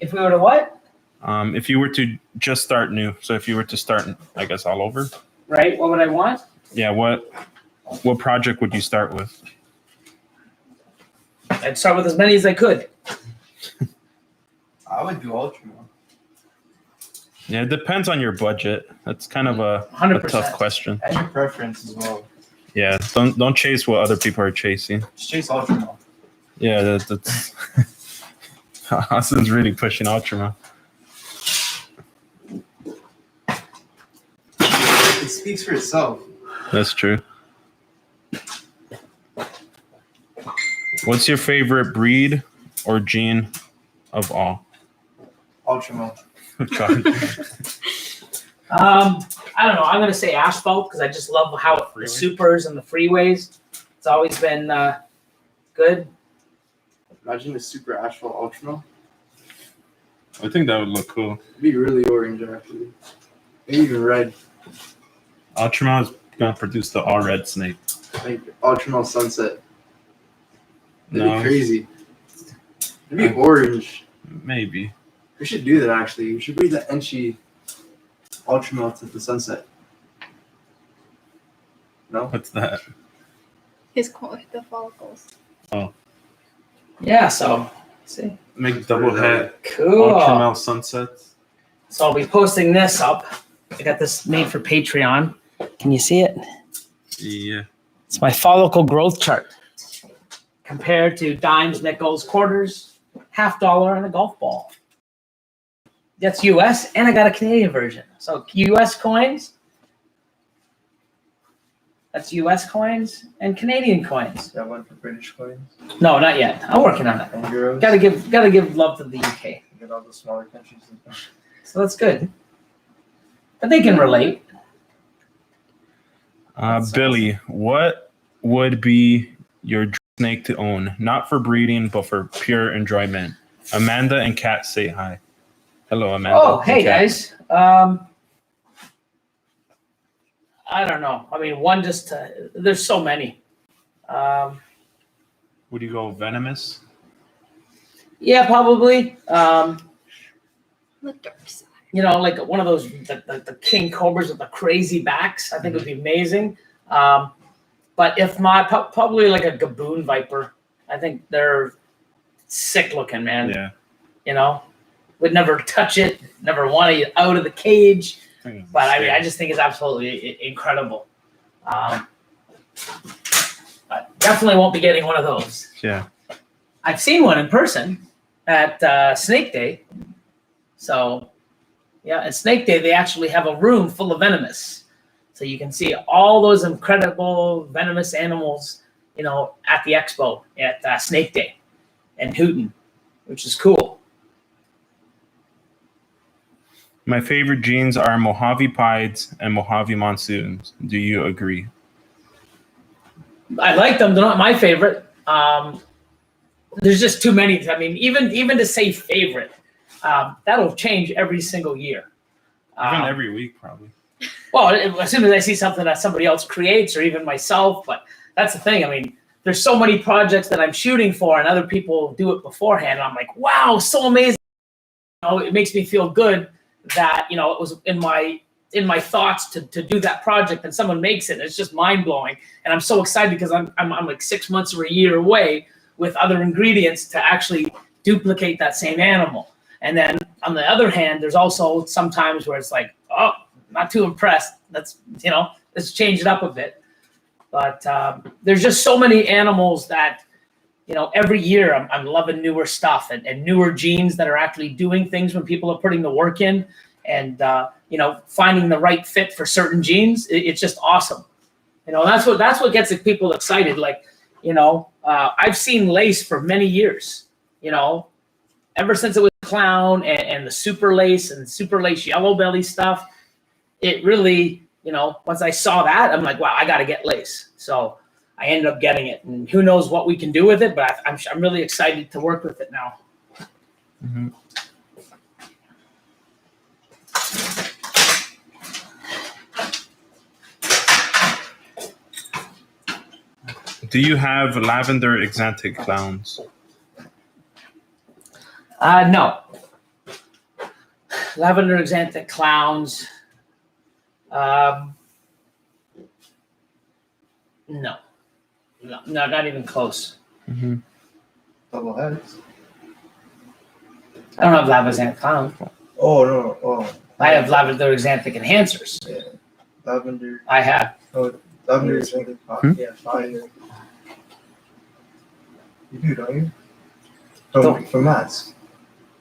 If we were to what? If you were to just start new, so if you were to start, I guess, all over. Right? What would I want? Yeah. What project would you start with? I'd start with as many as I could. I would do Ultramel. Yeah, it depends on your budget. That's kind of a 100%. tough question. And your preference as well. Yeah, don't chase what other people are chasing. Just chase Ultramel. Yeah, that's Austin's really pushing Ultramel. It speaks for itself. That's true. What's your favorite breed or gene of all? Ultramel. God. I don't know. I'm gonna say asphalt because I just love how the supers and the freeways. It's always been good. Imagine the super asphalt Ultramel. I think that would look cool. It'd be really orange actually. Maybe even red. Ultramel is gonna produce the all red snake. Like Ultramel sunset. That'd No. be crazy. It'd be orange. Maybe. We should do that actually. We should breed the Enchi Ultramel to the sunset. No? What's that? The follicles. Yeah. So let's see. Make double head Cool. Ultramel sunsets. So I'll be posting this up. I got this made for Patreon. Can you see it? Yeah. It's my follicle growth chart compared to dimes, nickels, quarters, $50, and a golf ball. That's US, and I got a Canadian version. So US coins. That's US coins and Canadian coins. That one for British coins. No, not yet. I'm working on it. And euros. Gotta give love to the UK. Get all the smaller countries. So that's good. But they can relate. Billy, what would be your snake to own? Not for breeding, but for pure enjoyment. Amanda and Kat say hi. Hello, Amanda. Oh, and hey Kat. guys. I don't know. I mean, there's so many. Would you go venomous? Yeah, probably. The dark side. Like one of those the king cobras with the crazy backs. I think would be amazing. But if probably like a gaboon viper. I think they're sick looking, man. Yeah. Would never touch it, never want to get out of the cage. But I mean, I just think it's absolutely incredible. But definitely won't be getting one of those. Yeah. I've seen one in person at Snake Day. So, yeah, at Snake Day, they actually have a room full of venomous. So you can see all those incredible venomous animals, at the expo at Snake Day in Hooten, which is cool. My favorite genes are Mojave Pieds and Mojave Monsoons. Do you agree? I like them. They're not my favorite. There's just too many. I mean, even to say favorite, that'll change every single year. Even every week, probably. Well, as soon as I see something that somebody else creates, or even myself, but that's the thing. I mean, there's so many projects that I'm shooting for, and other people do it beforehand. And I'm like, wow, so amazing. It makes me feel good that it was in my thoughts to do that project, and someone makes it. And it's just mind blowing, and I'm so excited because I'm like 6 months or a year away with other ingredients to actually duplicate that same animal. And then on the other hand, there's also sometimes where it's like, oh, not too impressed. Let's change it up a bit. But there's just so many animals that, every year I'm loving newer stuff and newer genes that are actually doing things when people are putting the work in, and, finding the right fit for certain genes. It's just awesome. That's what gets people excited. Like, I've seen lace for many years, ever since it was clown and the super lace and super lace yellow belly stuff, it really, once I saw that, I'm like, wow, I got to get lace. So I ended up getting it, and who knows what we can do with it, but I'm really excited to work with it now. Mm-hmm. Do you have lavender exantic clowns? No. Lavender exantic clowns. No, not even close. Mm-hmm. Double heads. I don't have lavender exantic clowns. Oh no! Oh, I have lavender exantic enhancers. yeah. Lavender. I have. Oh, lavender is like yeah, fire. You do, don't you? From Matt's.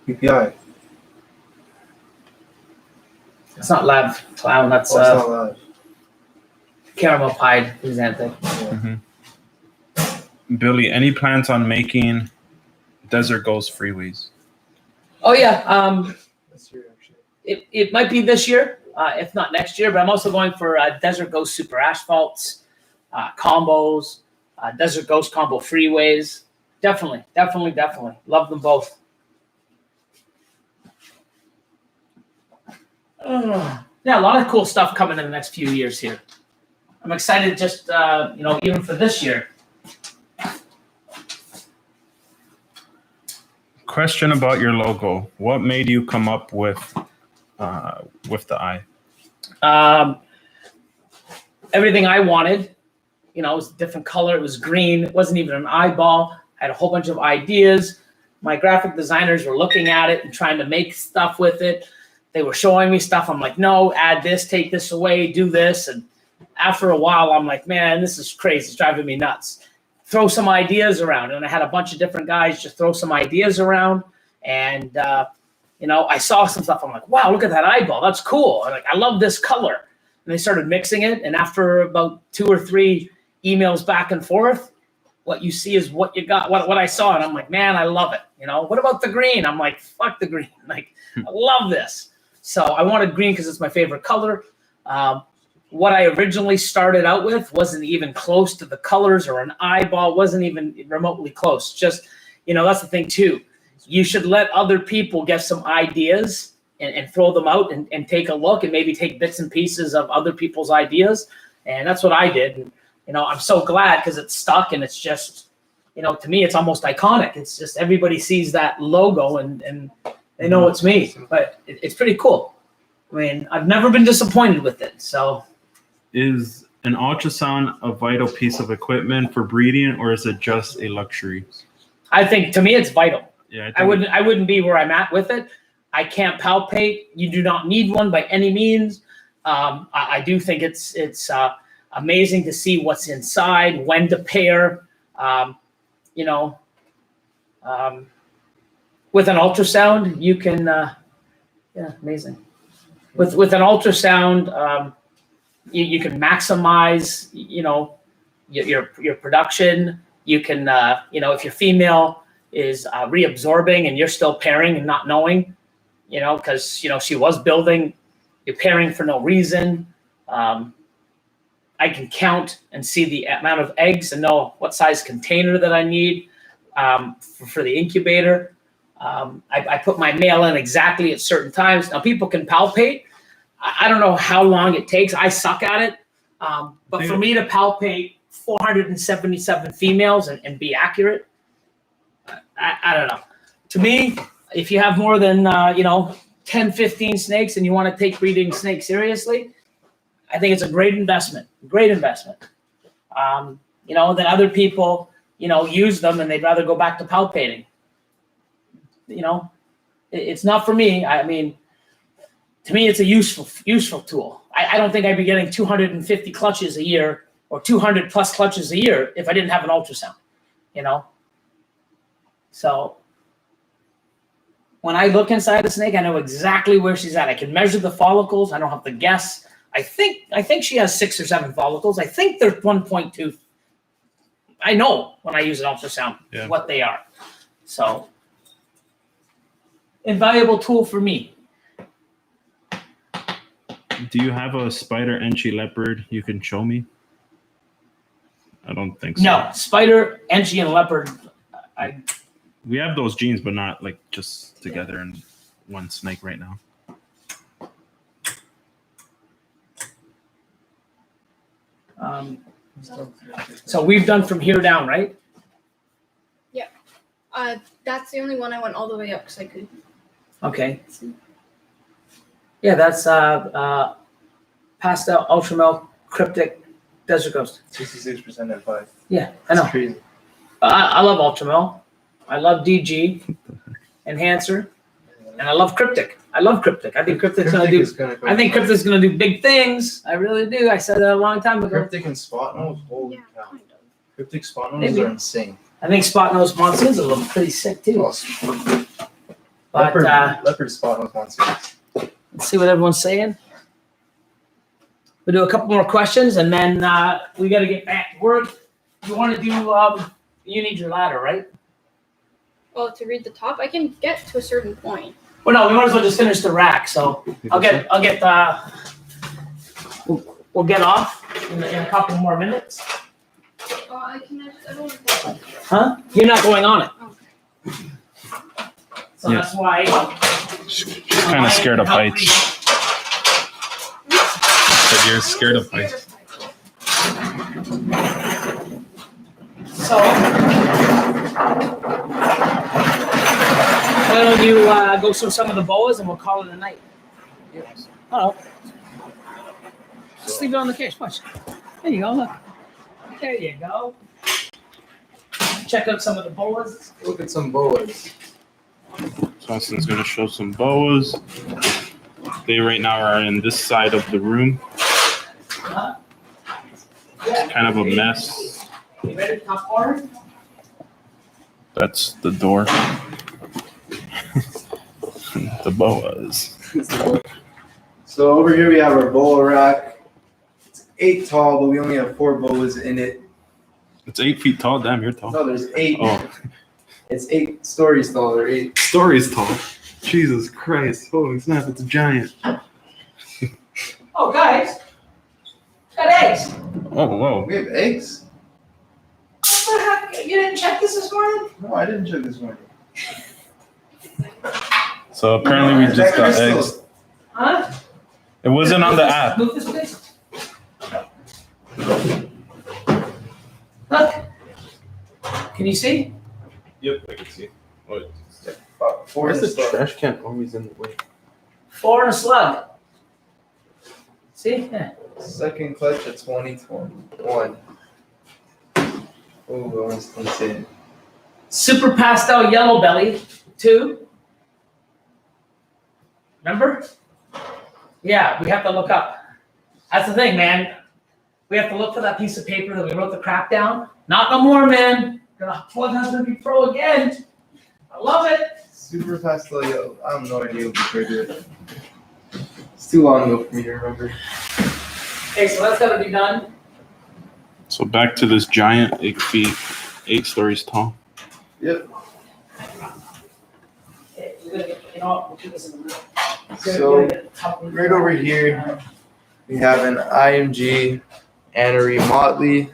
PPI. It's not lav clown. That's Oh, it's not live. caramel pie exantic. Mm-hmm. Billy, any plans on making Desert Ghost freeways? Oh yeah. That's here actually. It might be this year, if not next year. But I'm also going for Desert Ghost super asphalts, combos, Desert Ghost combo freeways. Definitely. Love them both. Yeah, a lot of cool stuff coming in the next few years here. I'm excited just, even for this year. Question about your logo. What made you come up with the eye? Everything I wanted, it was a different color. It was green. It wasn't even an eyeball. I had a whole bunch of ideas. My graphic designers were looking at it and trying to make stuff with it. They were showing me stuff. I'm like, no, add this, take this away, do this. And after a while, I'm like, man, this is crazy. It's driving me nuts. Throw some ideas around. And I had a bunch of different guys just throw some ideas around. And, I saw some stuff. I'm like, wow, look at that eyeball. That's cool. I love this color. And they started mixing it. And after about 2 or 3 emails back and forth, what you see is what you got, what I saw. And I'm like, man, I love it. What about the green? I'm like, fuck the green. I love this. So I wanted green because it's my favorite color. What I originally started out with wasn't even close to the colors or an eyeball, wasn't even remotely close. Just, that's the thing too. You should let other people get some ideas and throw them out and take a look and maybe take bits and pieces of other people's ideas. And that's what I did. And, I'm so glad because it's stuck and it's just, to me, it's almost iconic. It's just everybody sees that logo and they know it's me, but it's pretty cool. I mean, I've never been disappointed with it. So, is an ultrasound a vital piece of equipment for breeding, or is it just a luxury? I think to me it's vital. Yeah, I wouldn't be where I'm at with it. I can't palpate. You do not need one by any means. I do think it's amazing to see what's inside, when to pair. With an ultrasound, you can, amazing. With an ultrasound, you can maximize, your production. You can, if your female is reabsorbing and you're still pairing and not knowing, because, she was building, you're pairing for no reason. I can count and see the amount of eggs and know what size container that I need for the incubator. I put my male in exactly at certain times. Now, people can palpate. I don't know how long it takes. I suck at it. But for me to palpate 477 females and be accurate, I don't know. To me, if you have more than, 10, 15 snakes and you want to take breeding snakes seriously, I think it's a great investment. Then other people, use them and they'd rather go back to palpating. It's not for me. I mean, to me, it's a useful tool. I don't think I'd be getting 250 clutches a year or 200 plus clutches a year if I didn't have an ultrasound, So when I look inside the snake, I know exactly where she's at. I can measure the follicles. I don't have to guess. I think she has 6 or 7 follicles. I think they're 1.2. I know when I use an ultrasound what they are. So invaluable tool for me. Do you have a spider enchi leopard you can show me? I don't think so. No, spider, enchi, and leopard. We have those genes, but not like just together in one snake right now. So we've done from here down, right? That's the only one I went all the way up because I could. Okay. Yeah, that's pastel, ultramel, cryptic, desert ghost. 66% at 5. Yeah, I know. That's crazy. I love ultramel. I love DG, enhancer, and I love cryptic. I love cryptic. I think cryptic's gonna do. I think cryptic's gonna do big things. I really do. I said that a long time ago. Cryptic and spot nose. Holy Yeah, cow. kind of. Cryptic spot noses Maybe. are insane. I think spot nose monsoons are looking pretty sick too. But Leopard spot nose monsoons. let's see what everyone's saying. We'll do a couple more questions and then we got to get back to work. You want to do? You need your ladder, right? Well, to read the top, I can get to a certain point. Well, no, we might as well just finish the rack. So I'll get we'll get off in a couple more minutes. I don't want to. Huh? You're not going on it. Okay. So Yeah. that's why. She's kind of scared of heights. But you're scared of heights. So why don't you go through some of the boas and we'll call it a night. Oh. Just leave it on the case. Watch. There you go. Look. There you go. Check out some of the boas. Look at some boas. So Austin's going to show some boas. They right now are in this side of the room. It's kind of a mess. You ready to top corner? That's the door. The boas. So over here we have our boa rack. It's 8 tall, but we only have 4 boas in it. It's 8 feet tall. Damn, you're tall. No, there's 8. Oh, It's 8 stories tall. Or 8. stories tall. Jesus Christ. Holy snap, it's a giant. Oh, guys. Got eggs. Oh, whoa. We have eggs? What the heck? You didn't check this morning? No, I didn't check this morning. So apparently we just got eggs. Huh? It wasn't on the app. Move this, please. Look. Can you see? Yep, I can see. Oh, About 4 why is in a the slug. trash can always in the way? 4 and a slug. See? Yeah. Second clutch at 2021. Oh, almost insane. Super pastel yellow belly, 2. Remember? Yeah, we have to look up. That's the thing, man. We have to look for that piece of paper that we wrote the crap down. Not no more, man. Gonna plug Husbandry Pro again. I love it. Super pastel yellow. I have no idea what the trigger is. It's too long ago for me to remember. Okay, so that's gotta be done. So back to this giant 8 feet, 8 stories tall. Yep. Okay, we're gonna get, you know what, we'll do this in the middle. So right over here, we have an IMG Anery Motley.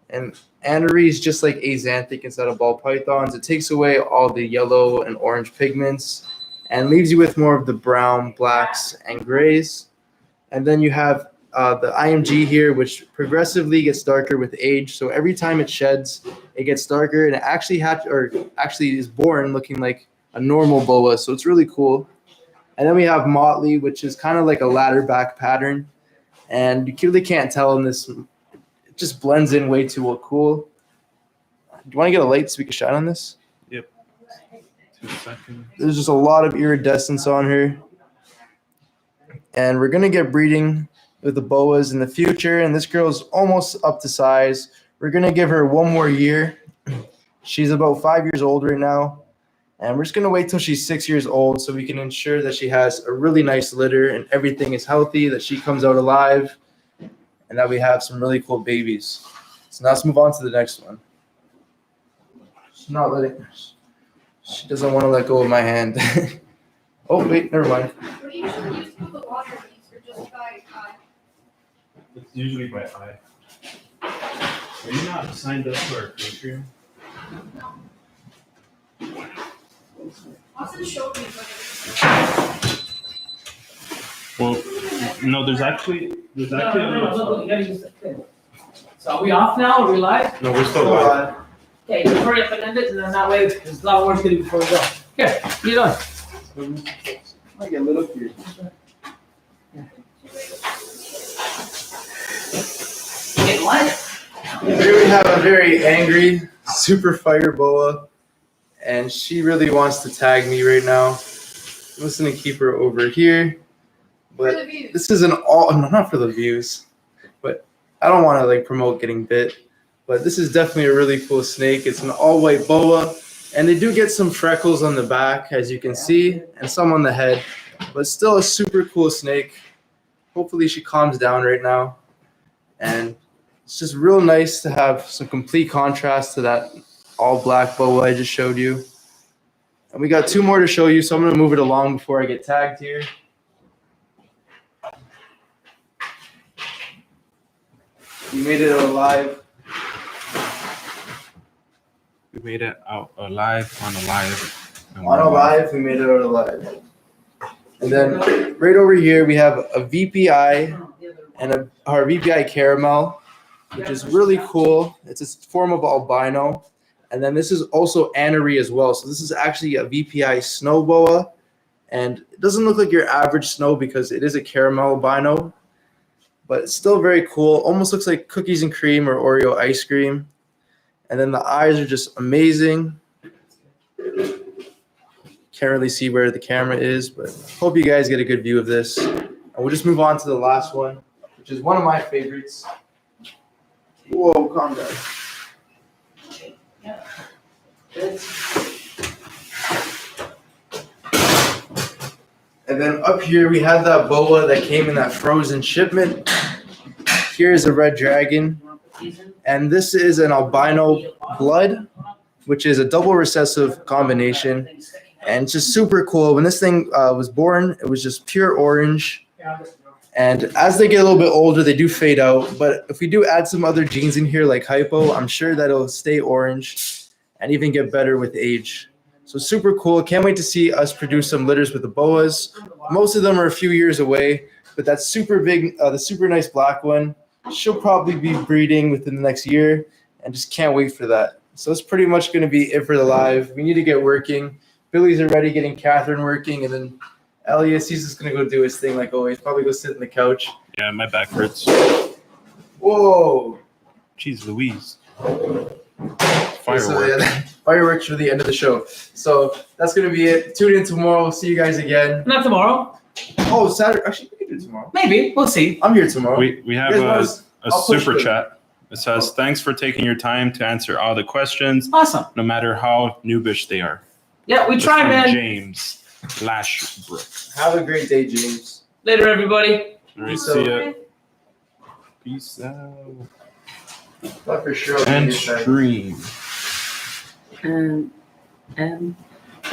And Anery is just like axanthic instead of ball pythons. It takes away all the yellow and orange pigments and leaves you with more of the brown, blacks, and grays. And then you have the IMG here, which progressively gets darker with age. So every time it sheds, it gets darker, and it actually is born looking like a normal boa. So it's really cool. And then we have Motley, which is kind of like a ladder back pattern. And you really can't tell in this. It just blends in way too cool. Do you want to get a light so we can shine on this? Yep. 2 seconds. There's just a lot of iridescence on her. And we're going to get breeding with the boas in the future. And this girl's almost up to size. We're going to give her 1 more year. She's about 5 years old right now. And we're just going to wait till she's 6 years old so we can ensure that she has a really nice litter and everything is healthy, that she comes out alive, and that we have some really cool babies. So now let's move on to the next one. She's She doesn't want to let go of my hand. Oh, wait, never mind. What do you usually use for the water beads or just by eye? It's usually by eye. Are you not signed up for our Patreon? Austin showed me, but Well, no, there's actually a little you gotta use the thing. So are we off now? Are we live? No, we're still live. Okay, just hurry up and end it, and then that way there's a lot of work to do before we go. Here, what are you doing? Might get a little cute. Getting light? Here we have a very angry super fire boa, and she really wants to tag me right now. I'm just gonna keep her over here, for but the views. this is an all, no, not for the views, but I don't want to like promote getting bit, but this is definitely a really cool snake. It's an all white boa, and they do get some freckles on the back, as you can see, and some on the head, but still a super cool snake. Hopefully she calms down right now, and it's just real nice to have some complete contrast to that all black boa I just showed you. And we got two more to show you, so I'm gonna move it along before I get tagged here. We made it alive. We made it out alive on a live. And On we're a live, we made it out alive. And then right over here, we have a VPI and our VPI caramel, which is really cool. It's a form of albino. And then this is also anery as well. So this is actually a VPI snow boa. And it doesn't look like your average snow because it is a caramel albino. But it's still very cool. Almost looks like cookies and cream or Oreo ice cream. And then the eyes are just amazing. Can't really see where the camera is, but hope you guys get a good view of this. And we'll just move on to the last one, which is one of my favorites. Whoa, calm down. And then up here we have that boa that came in that frozen shipment. Here's a red dragon. And this is an albino blood, which is a double recessive combination. And it's just super cool. When this thing was born, it was just pure orange. And as they get a little bit older, they do fade out. But if we do add some other genes in here like hypo, I'm sure that it'll stay orange and even get better with age. So super cool. Can't wait to see us produce some litters with the boas. Most of them are a few years away, but that's super big, the super nice black one, she'll probably be breeding within the next year, and just can't wait for that. So that's pretty much going to be it for the live. We need to get working. Billy's already getting Catherine working, and then Elias, he's just going to go do his thing like always. Probably go sit on the couch. Yeah, my back hurts. Whoa. Jeez Louise. Fireworks. So, Fireworks. yeah, fireworks for the end of the show. So that's going to be it. Tune in tomorrow. We'll see you guys again. Not tomorrow. Oh, Saturday. Actually, we can do tomorrow. Maybe. We'll see. I'm here tomorrow. We have You guys a I'll push super the- chat. It says, thanks for taking your time to answer all the questions, Awesome. no matter how noobish they are. Yeah, we It's tried, from man. James Lashbrook. Have a great day, James. Later, everybody. All right, Peace see out. ya. Peace out. Thought for sure. And stream. And